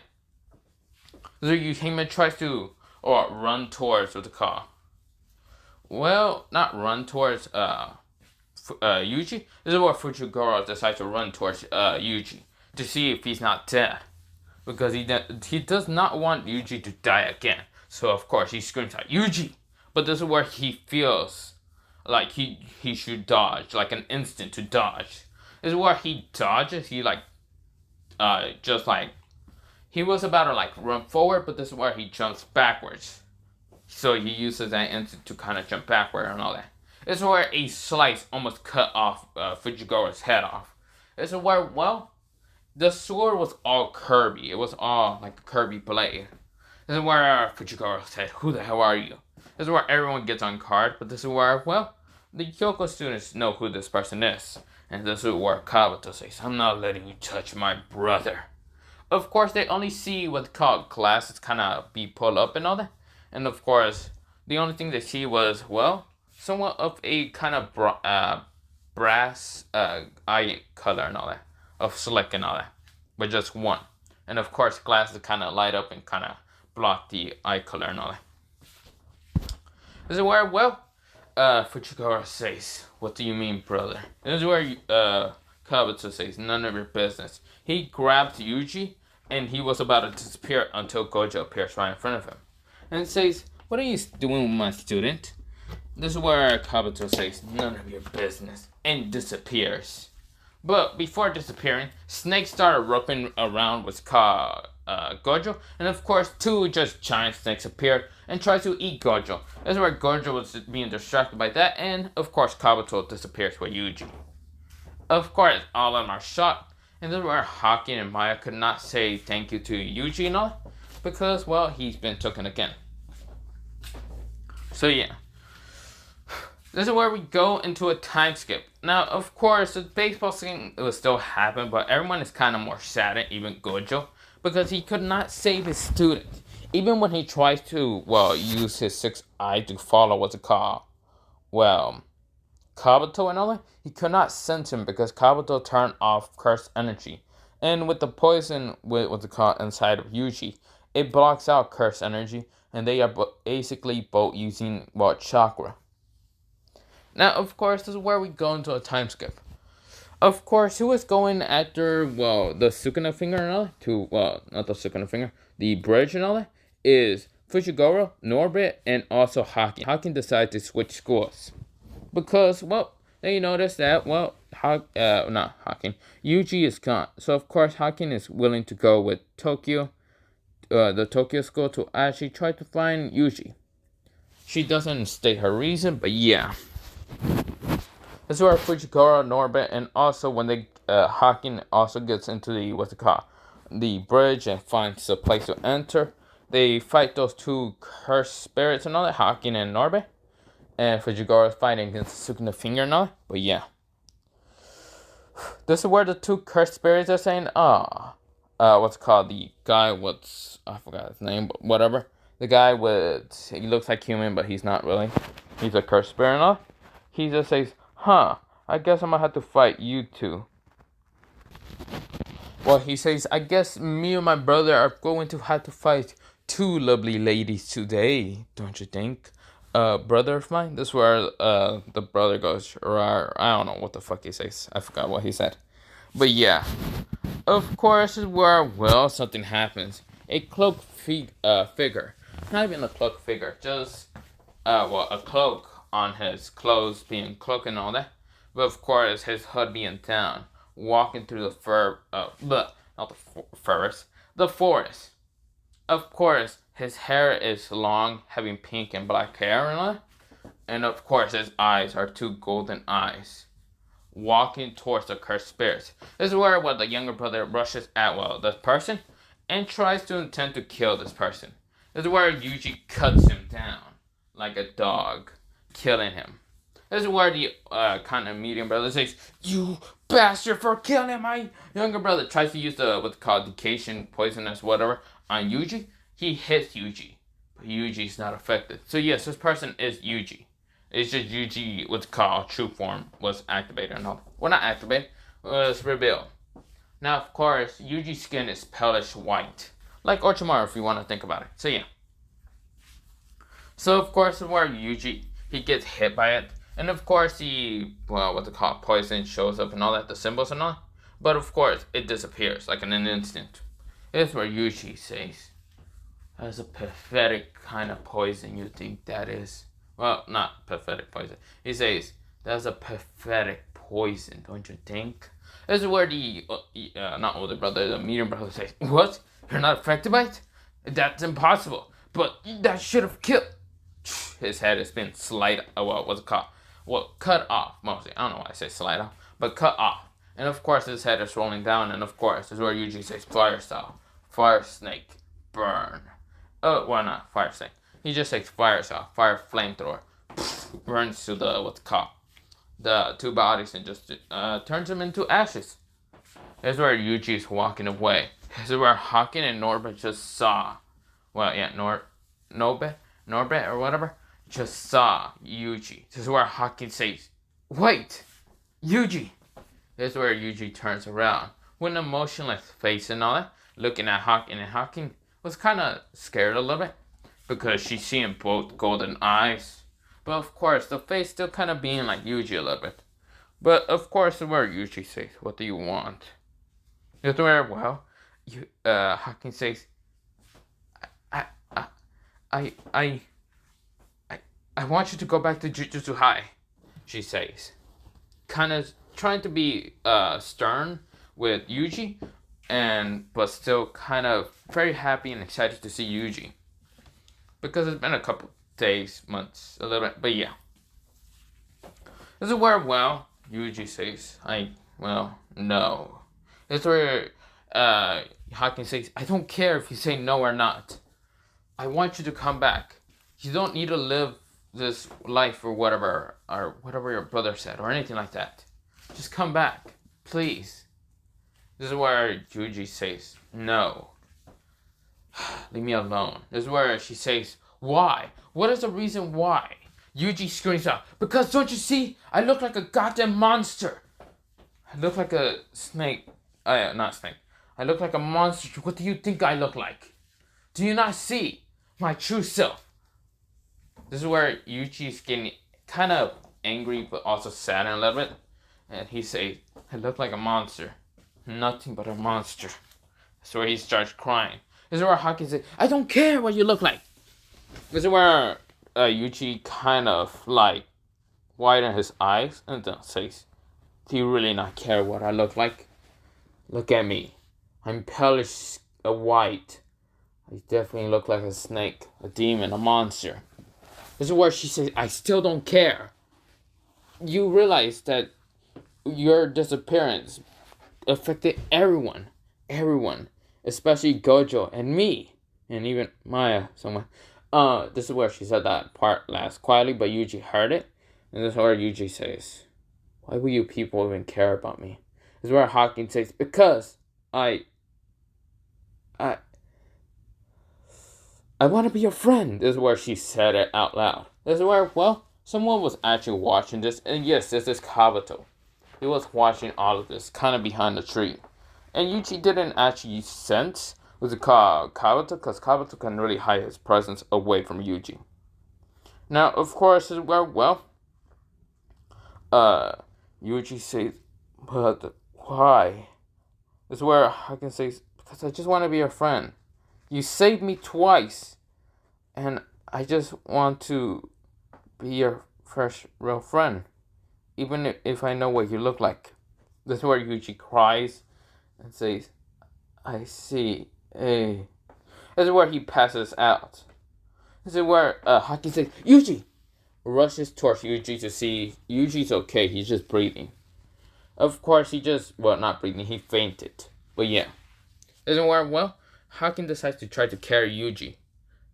so Yuhime tries to run towards what they call. Well, not run towards Yuji. This is where Fujiwara decides to run towards Yuji to see if he's not dead. Because he does not want Yuji to die again. So of course he screams out, "Yuji!" But this is where he feels like he should dodge, like an instant to dodge. This is where he dodges, he he was about to run forward, but this is where he jumps backwards. So he uses that instant to kind of jump backward and all that. This is where a slice almost cut off Fujiwara's head off. This is where, the sword was all curvy. It was all like a curvy blade. This is where Fujiwara said, "Who the hell are you?" This is where everyone gets on guard, but this is where, the Kyoko students know who this person is. And this is where Kavato says, "I'm not letting you touch my brother." Of course, they only see what's called glasses kind of be pulled up and all that. And of course, the only thing they see was, somewhat of a kind of brass eye color and all that. Of slick and all that. But just one. And of course, glasses kind of light up and kind of block the eye color and all that. This is where, Fujiwara says, "What do you mean, brother?" And this is where Kavato says, "None of your business." He grabs Yuji, and he was about to disappear until Gojo appears right in front of him. And says, "What are you doing with my student?" This is where Kavato says, "None of your business," and disappears. But before disappearing, snakes started roping around what's called Gojo, and of course, two just giant snakes appeared and tried to eat Gojo. This is where Gojo was being distracted by that, and of course, Kavato disappears with Yuji. Of course, all of them are shocked, and this is where Hakeem and Maya could not say thank you to Yuji and all, because, he's been taken again. So yeah. This is where we go into a time skip. Now, of course, the baseball scene will still happen, but everyone is kind of more saddened, even Gojo, because he could not save his student. Even when he tries to, use his sixth eye to follow what's it called, Kavato and all that, he could not sense him because Kavato turned off cursed energy. And with the poison, what's it called, inside of Yuji, it blocks out cursed energy, and they are basically both using, chakra. Now, of course, this is where we go into a time skip. Of course, who is going after, the Sukuna finger and all that? Not the Sukuna finger, the bridge and all that, is Fujiwara, Norbit, and also Hakeem. Hakeem decides to switch schools. Because, they notice that, not Hakeem, Yuji is gone. So, of course, Hakeem is willing to go with Tokyo, the Tokyo school, to actually try to find Yuji. She doesn't state her reason, but yeah. This is where Fujiwara, Norbit, and also when Hakeem also gets into the bridge and finds a place to enter. They fight those two cursed spirits and all that, Hakeem and Norbit. and Fujiwara is fighting against Sasuke the finger now. But yeah. This is where the two cursed spirits are saying, what's it called? The guy, I forgot his name, but whatever. The guy he looks like human, but he's not really. He's a cursed spirit now. He just says, I guess I'm gonna have to fight you two. Well, he says, I guess me and my brother are going to have to fight two lovely ladies today, don't you think? Brother of mine? This is where, the brother goes, I don't know what the fuck he says. I forgot what he said. But yeah. Of course, this is where, well, something happens. A cloaked figure. Not even a cloaked figure, just, a cloak on his clothes being cloaked and all that. But of course, his hood being down. Walking through the forest. Of course, his hair is long, having pink and black hair, and of course, his eyes are two golden eyes, walking towards the cursed spirits. This is where the younger brother rushes at this person, and tries to intend to kill this person. This is where Yuji cuts him down like a dog, killing him. This is where the kind of medium brother says, "You bastard for killing my younger brother." Tries to use what's called decation, poisonous, whatever, on Yuji. He hits Yuji, but Yuji's not affected. So yes, this person is Yuji. It's just Yuji, what's called true form, was activated and all. Well, not activated, was revealed. Now, of course, Yuji's skin is palish white, like Orochimaru if you want to think about it. So yeah. So of course, where Yuji, he gets hit by it. And of course, poison shows up and all that, the symbols and all. But of course, it disappears, like in an instant. It's where Yuji says, "That's a pathetic kind of poison you think that is." Well, not pathetic poison. He says, "That's a pathetic poison, don't you think?" This is where the, not older brother, the medium brother says, "What? You're not affected by it? That's impossible. But that should have killed." His head has been cut off, mostly. I don't know why I say slide off, but cut off. And of course, his head is rolling down, and of course, this is where Yuji says fire style. Fire snake, burn. Oh, well, not fire snake. He just says fire style, fire flamethrower. Burns to the two bodies and just turns them into ashes. This is where Yuji is walking away. This is where Hakeem and Norbert just saw. Well, yeah, Norbert or whatever, just saw Yuji. This is where Hakeem says, "Wait, Yuji." This is where Yuji turns around with an emotionless face and all that, looking at Hakeem, and Hakeem was kind of scared a little bit because she's seeing both golden eyes. But of course, the face still kind of being like Yuji a little bit. But of course, the word Yuji says, "What do you want?" This is where, Hakeem says, I want you to go back to Jujutsu High," she says. Kind of trying to be stern with Yuji, but still kind of very happy and excited to see Yuji. Because it's been a couple days, months, a little bit, but yeah. This is where, Yuji says, no. This is where Hakeem says, "I don't care if you say no or not. I want you to come back. You don't need to live this life or whatever your brother said or anything like that. Just come back, please." This is where Yuji says, "No. Leave me alone." This is where she says, "Why? What is the reason why?" Yuji screams out, "Because don't you see? I look like a goddamn monster. I look like a snake. Not snake. I look like a monster. What do you think I look like? Do you not see my true self?" This is where Yuji's getting kind of angry, but also sad a little bit. And he says, "I look like a monster. Nothing but a monster." That's where he starts crying. This is where Hakeem says, "I don't care what you look like." This is where Yuji kind of like widen his eyes and then says, "Do you really not care what I look like? Look at me. I'm palish white. I definitely look like a snake, a demon, a monster." This is where she says, "I still don't care. You realize that your disappearance affected everyone, especially Gojo and me, and even Maya, someone. This is where she said that part last quietly, but Yuji heard it. And this is where Yuji says, why will you people even care about me? This is where Hakeem says, because I want to be your friend. This is where she said it out loud. This is where, well, someone was actually watching this. And yes, this is Kavato. He was watching all of this, kind of behind the tree. And Yuji didn't actually sense was it called Kavato, because Kavato can really hide his presence away from Yuji. Now, of course, this is where, well, Yuji says, but why? This is where I can say, because I just want to be your friend. You saved me twice, and I just want to be your first real friend, even if I know what you look like. This is where Yuji cries and says, I see. Hey. This is where he passes out. This is where Hakeem says, Yuji! Rushes towards Yuji to see Yuji's okay, he's just breathing. Of course, he just, well, not breathing, he fainted. But yeah. This is where, well, Hakeem decides to try to carry Yuji.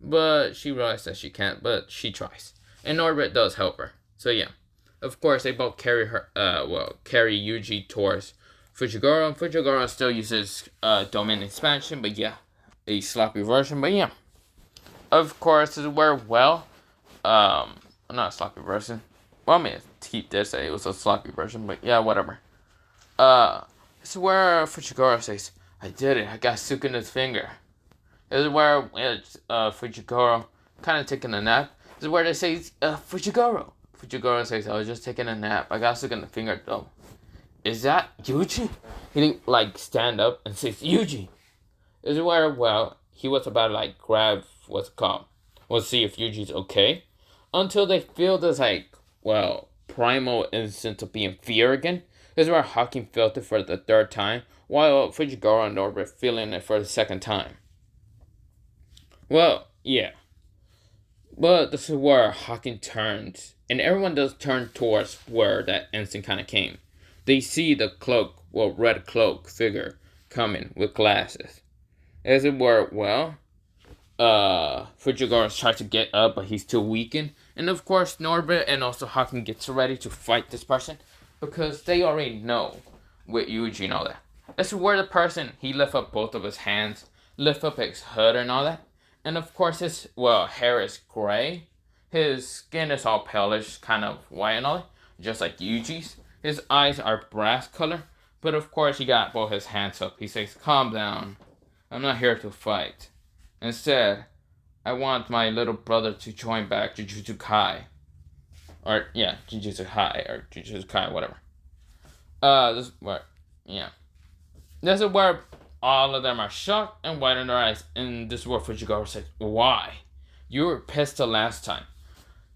But she realizes that she can't, but she tries. And Norbert does help her. So yeah. Of course, they both carry her, carry Yuji towards Fujigoro. And Fujigoro still uses domain expansion, but yeah. A sloppy version, but yeah. Of course, this is where, well, not a sloppy version. Well, I mean, he did say it was a sloppy version, but yeah, whatever. This is where Fujigoro says, I did it, I got Sukuna's finger. This is where Fujigoro kind of taking a nap. This is where they say, Fujigoro. Fujigoro says, I was just taking a nap, I got Sukuna's finger though. Is that Yuji? He didn't, like, stand up and say, Yuji. This is where, well, he was about to, like, grab what's it called. We'll see if Yuji's okay. Until they feel this, like, well, primal instinct of being fear again. This is where Hakeem felt it for the third time, while Fujigoro and Norbert feeling it for the second time. Well, yeah. But this is where Hakeem turns, and everyone does turn towards where that instinct kind of came. They see the cloak, well, red cloak figure coming with glasses. As it were, well, Fujigoro tries to get up, but he's too weakened. And of course, Norbert and also Hakeem gets ready to fight this person, because they already know with Yuji and all that. This is where the person, he lift up both of his hands, lift up his hood and all that. And of course, his, well, hair is gray. His skin is all palish, kind of white and all that, just like Yuji's. His eyes are brass color, but of course, he got both his hands up. He says, calm down. I'm not here to fight. Instead, I want my little brother to join back Jujutsu Kai. Or, yeah, Jujutsu Kai, or Jujutsu Kai, whatever. This is where, yeah. This is where all of them are shocked and wide in their eyes. And this is where Fujigoro says, why? You were pissed the last time.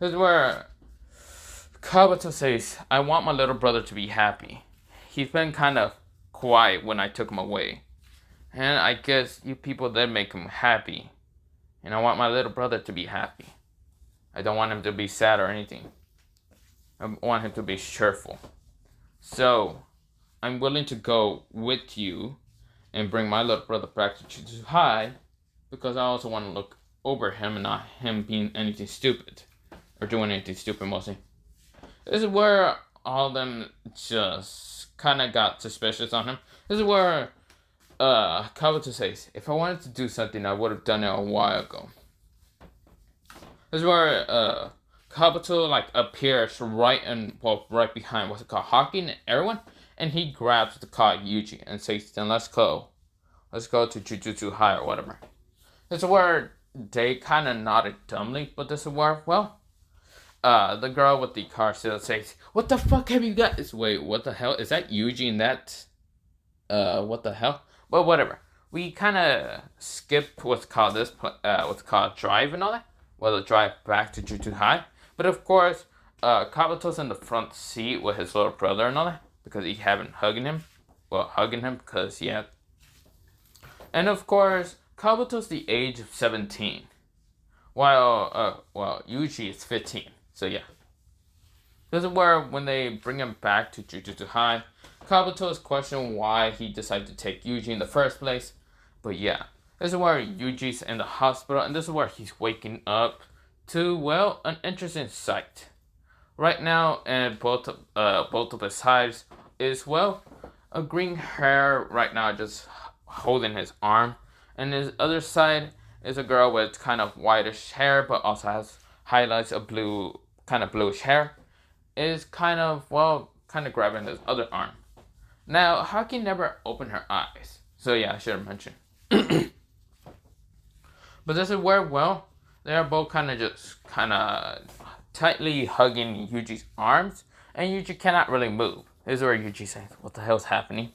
This is where Kavato says, I want my little brother to be happy. He's been kind of quiet when I took him away. And I guess you people did make him happy. And I want my little brother to be happy. I don't want him to be sad or anything. I want him to be cheerful. So, I'm willing to go with you and bring my little brother back to Jujutsu High, because I also want to look over him and not him being anything stupid. Or doing anything stupid mostly. This is where all of them just kind of got suspicious on him. This is where Kavato says, if I wanted to do something, I would have done it a while ago. This is where Kavato like appears right behind what's it called, Hakeem and everyone, and he grabs the card Yuji and says, then let's go. Let's go to Jujutsu High or whatever. This is where they kind of nodded dumbly, but this is where, well, the girl with the car still says, what the fuck have you got? Wait, what the hell? Is that Yuji and that, what the hell? But whatever. We kind of skipped what's called drive and all that. Well, the drive back to Jujutsu High. But of course, Kavato's in the front seat with his little brother and all that, because he haven't hugging him. Well, hugging him because he had. And of course, Kavato's the age of 17. While, Yuji is 15. So yeah. This is where, when they bring him back to Jujutsu High, Kavato is questioning why he decided to take Yuji in the first place. But yeah. This is where Yuji's in the hospital, and this is where he's waking up to, well, an interesting sight. Right now, and both of his sides is, well, a green hair right now just holding his arm, and his other side is a girl with kind of whitish hair, but also has highlights of blue, kind of bluish hair, is kind of, well, kind of grabbing his other arm. Now, Haki never opened her eyes, so yeah, I should have mentioned. But this is where, well, they are both kind of tightly hugging Yuji's arms, and Yuji cannot really move. This is where Yuji says, "What the hell's happening?"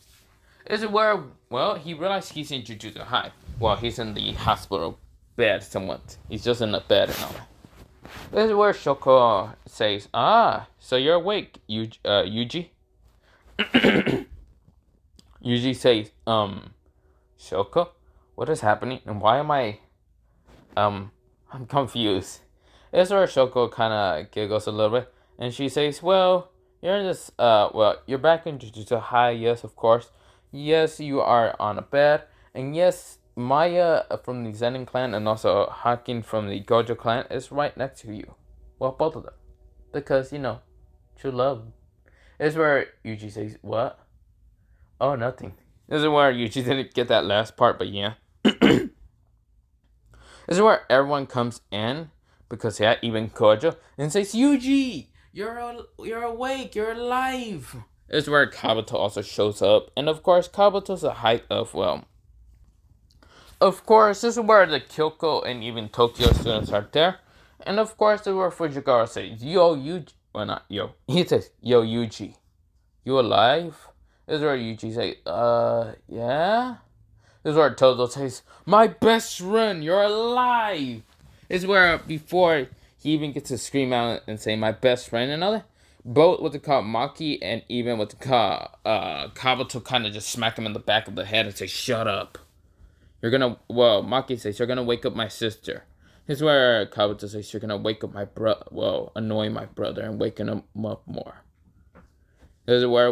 This is where, well, he realized he's in Jujutsu High. Well, he's in the hospital bed somewhat. He's just in the bed and all that. This is where Shoko says, "Ah, so you're awake, Yuji?" Yuji says, Shoko, what is happening, and why am I'm confused. This is where Shoko kind of giggles a little bit, and she says, well, you're in this, you're back in Jujutsu High, yes, of course. Yes, you are on a bed, and yes, Maya from the Zenin clan and also Hakeem from the Gojo clan is right next to you. Well, both of them. Because, you know, true love. This is where Yuji says, what? Oh, nothing. This is where Yuji didn't get that last part, but yeah. This is where everyone comes in, because yeah, even Gojo, and says, Yuji, you're awake, you're alive. This is where Kavato also shows up, and of course, Kabato's the height of, well, of course, this is where the Kyoko and even Tokyo students are there, and of course, this is where Fujiwara says, yo, Yuji, well, not yo, he says, yo, Yuji, you alive? This is where Yuji says, yeah? This is where Toto says, my best friend, you're alive! This is where, before he even gets to scream out and say, my best friend and all that, both what they call Maki and even what they call Kabuto kind of just smack him in the back of the head and say, shut up. Maki says, you're gonna wake up my sister. This is where Kabuto says, you're gonna wake up my brother, annoy my brother and waking him up more. This is where,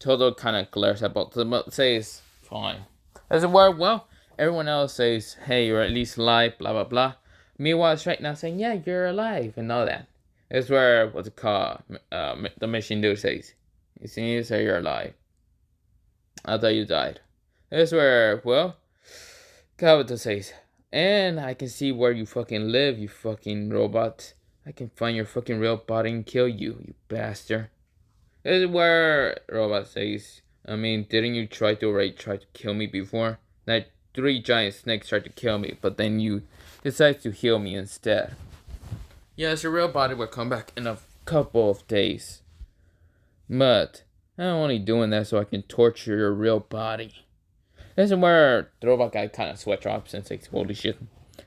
Toto kind of glares at both of them, but says, fine. This is where, everyone else says, hey, you're at least alive, blah, blah, blah. Meanwhile, it's right now saying, yeah, you're alive, and all that. This is where, the mission dude says, you see, you say you're alive. I thought you died. This is where, Kavato says, and I can see where you fucking live, you fucking robot. I can find your fucking real body and kill you, you bastard. This is where Robot says, didn't you try to kill me before? That 3 giant snakes tried to kill me, but then you decided to heal me instead. Yes, your real body will come back in a couple of days. But I'm only doing that so I can torture your real body. This is where the robot guy kind of sweat drops and says, holy shit.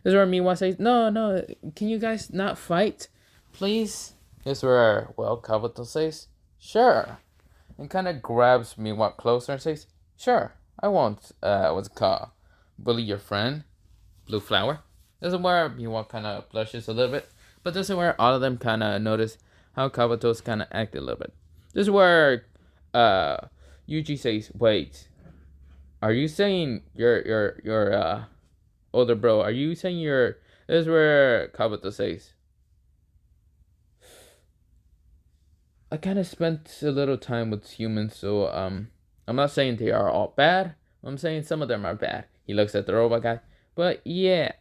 This is where Miwa says, no, can you guys not fight? Please? This is where, Kavato says, sure. And kind of grabs Miwa closer and says, sure, I won't, bully your friend, Blue Flower. This is where Miwa kind of blushes a little bit. But this is where all of them kind of notice how Kavato's kind of acted a little bit. This is where Yuji says, wait, are you saying your older bro, are you saying this is where Kavato says, I kind of spent a little time with humans, so I'm not saying they are all bad. I'm saying some of them are bad. He looks at the robot guy, but yeah.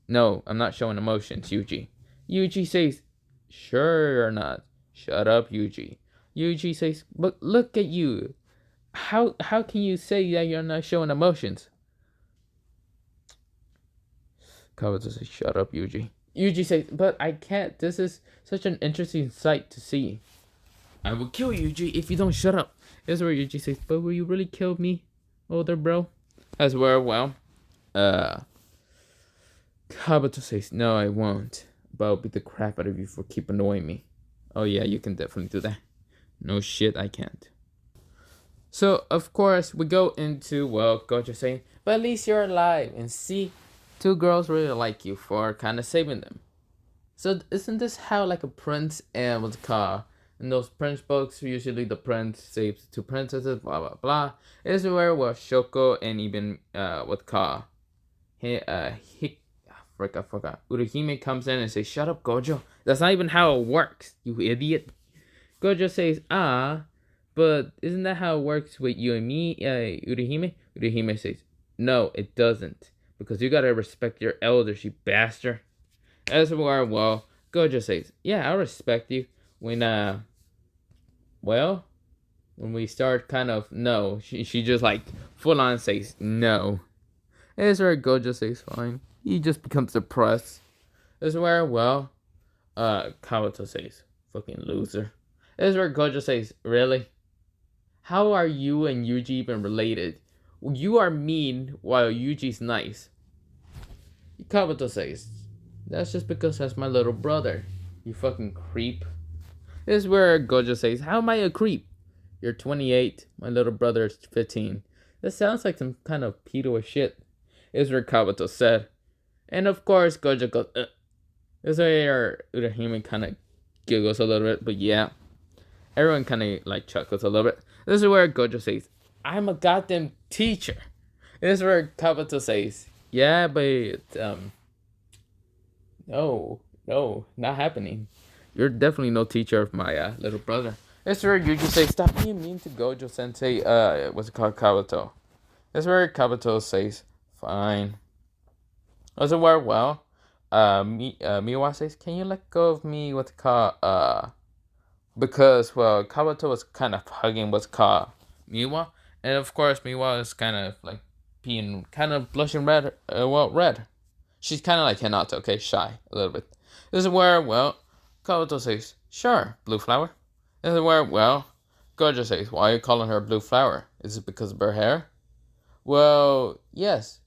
No, I'm not showing emotions, Yuji. Yuji says, sure you're not. Shut up, Yuji. Yuji says, but look at you. How can you say that you're not showing emotions? Kavato says, shut up, Yuji. Yuji says, but I can't. This is such an interesting sight to see. I will kill Yuji if you don't shut up. This is where Yuji says, but will you really kill me, older bro? That's where, Kavato says, no, I won't. But I'll beat the crap out of you for keep annoying me. Oh yeah, you can definitely do that. No shit, I can't. So, of course, we go into, Gojo saying, but at least you're alive. And see, 2 girls really like you for kind of saving them. So, isn't this how, like, a prince and what's it called? In those prince books, usually the prince saves 2 princesses, blah, blah, blah. This is where, Shoko and even, I forgot. Urahime comes in and says, "Shut up, Gojo. That's not even how it works, you idiot." Gojo says, "Ah, but isn't that how it works with you and me, Urahime?" Urahime says, "No, it doesn't. Because you gotta respect your elders, you bastard." As well, Gojo says, "Yeah, I respect you. When, well, when we start kind of, no." She just like, full on says, "No." As where Gojo says, "Fine." He just becomes depressed. As where, well, Kavato says, "Fucking loser." As where Gojo says, "Really? How are you and Yuji even related? You are mean while Yuji's nice." Kavato says, "That's just because that's my little brother. You fucking creep." This is where Gojo says, "How am I a creep? You're 28. My little brother is 15. This sounds like some kind of pedo shit." This is where Kavato said. And of course, Gojo goes, Ugh. This is where Urahime kind of giggles a little bit, but yeah. Everyone kind of like chuckles a little bit. This is where Gojo says, "I'm a goddamn teacher." This is where Kavato says, "Yeah, but no, not happening. You're definitely no teacher of my little brother." This is where Yuji says, "Stop being mean to Gojo Sensei." What's it called, Kavato? This is where Kavato says, "Fine." This is where, well, Miwa says, "Can you let go of me?" What's it called? Because, well, Kavato was kind of hugging what's called Miwa. And of course, Miwa is kind of like being kind of blushing red. Red. She's kind of like Hinata, okay, shy a little bit. This is where, well, Kavato says, "Sure, blue flower." This is where, well, Gojo says, "Why are you calling her blue flower? Is it because of her hair?" "Well, yes.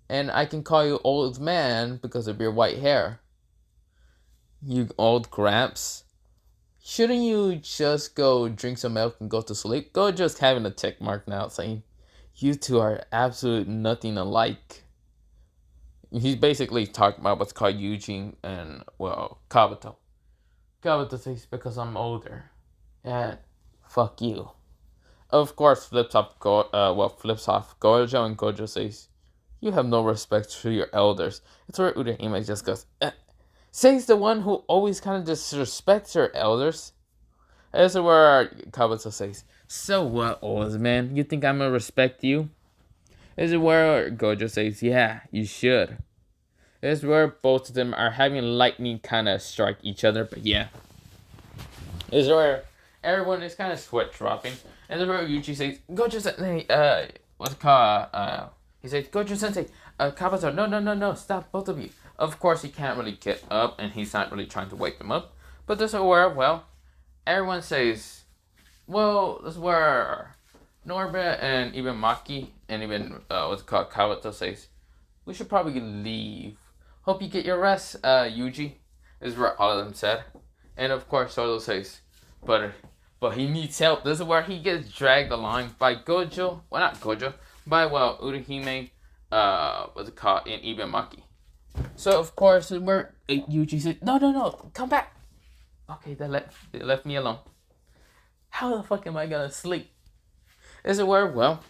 And I can call you old man because of your white hair." "You old gramps. Shouldn't you just go drink some milk and go to sleep?" Gojo's having a tick mark now, saying, "You two are absolute nothing alike." He's basically talking about what's called Yuji and, well, Kavato. Kavato says, "Because I'm older." And fuck you. Of course, flips off Gojo, and Gojo says, "You have no respect for your elders." It's where Urahime just goes, Says the one who always kind of disrespects her elders. This is where Kabuto says, "So what, old man? You think I'm gonna respect you?" This is where Gojo says, "Yeah, you should." This is where both of them are having lightning kind of strike each other, but yeah. This is where everyone is kind of sweat dropping. And this is where Yuji says, "Gojo Sensei, what's it called? He says, "Gojo Sensei, Kabuto, no, stop, both of you." Of course, he can't really get up, and he's not really trying to wake them up. But this is where, well, everyone says, well, this is where Norbert and even Maki and even, what's it called, Kavato says, "We should probably leave. Hope you get your rest, Yuji." This is where all of them said. And of course, Solo says, but he needs help. This is where he gets dragged along by Gojo. Well, not Gojo. By, well, Urahime, what's it called, and even Maki. So, of course, where Yuji said, no, come back." Okay, they left me alone. How the fuck am I gonna sleep? This is where, well,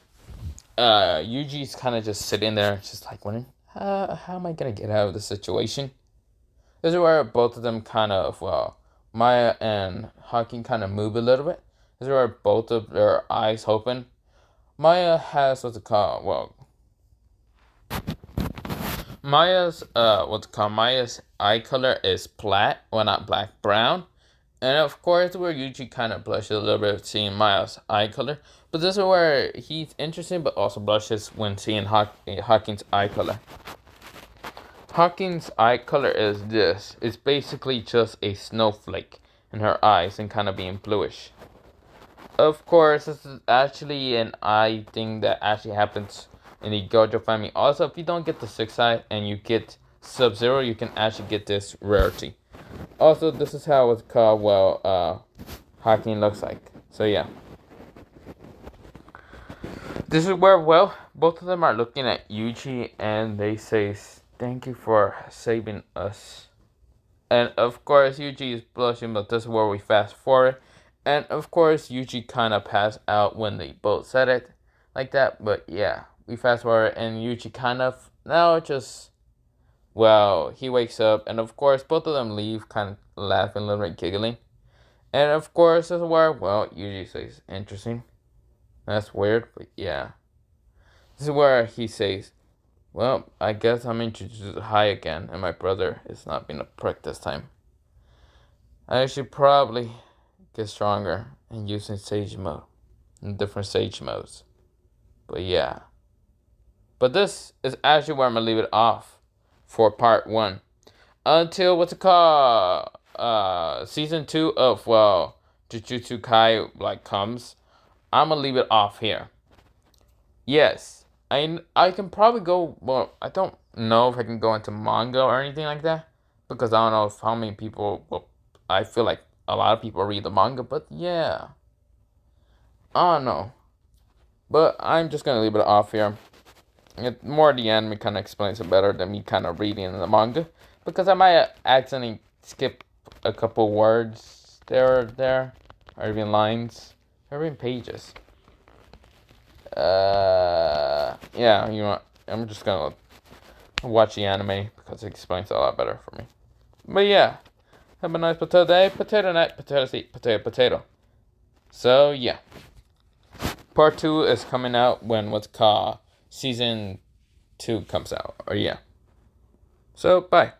Yuji's kind of just sitting there, just like wondering, how am I gonna get out of the situation? This is where both of them kind of, well, Maya and Hakeem kind of move a little bit. This is where both of their eyes open. Maya has, what's it called, well, Maya's eye color is black, well, not black, brown. And of course, where Yuji kind of blushes a little bit seeing Maya's eye color. But this is where he's interested, but also blushes when seeing Hakeem's eye color. Hakeem's eye color is this. It's basically just a snowflake in her eyes and kind of being bluish. Of course, this is actually an eye thing that actually happens in the Gojo family. Also, if you don't get the 6th eye and you get Sub-Zero, you can actually get this rarity. Also, this is how it's called, well, Hakeem looks like. So, yeah. This is where, well, both of them are looking at Yuji and they say, "Thank you for saving us." And, of course, Yuji is blushing, but this is where we fast forward. And, of course, Yuji kind of passed out when they both said it like that. But, yeah, we fast forward, and Yuji kind of now just, well, he wakes up, and of course both of them leave, kind of laughing, a little bit giggling, and of course this is where, well, Yuji says, interesting. That's weird, but yeah. This is where he says, well, I guess I'm introduced to high again, and my brother is not being a prick this time. I should probably get stronger and using sage mode, in different sage modes. But yeah. But this is actually where I'm gonna leave it off for part 1. Until what's it called? Season 2 of, well, Jujutsu Kai comes. I'm gonna leave it off here. Yes, I can probably go. Well, I don't know if I can go into manga or anything like that, because I don't know how many people. Well, I feel like a lot of people read the manga, but yeah, I don't know. But I'm just gonna leave it off here. More the anime kind of explains it better than me kind of reading the manga, because I might accidentally skip a couple words there, or even lines, or even pages. Yeah, you know, I'm just gonna watch the anime because it explains it a lot better for me. But yeah, have a nice potato day, potato night, potato seed, potato. So yeah, part 2 is coming out when what's called season 2 comes out. Or yeah. So bye.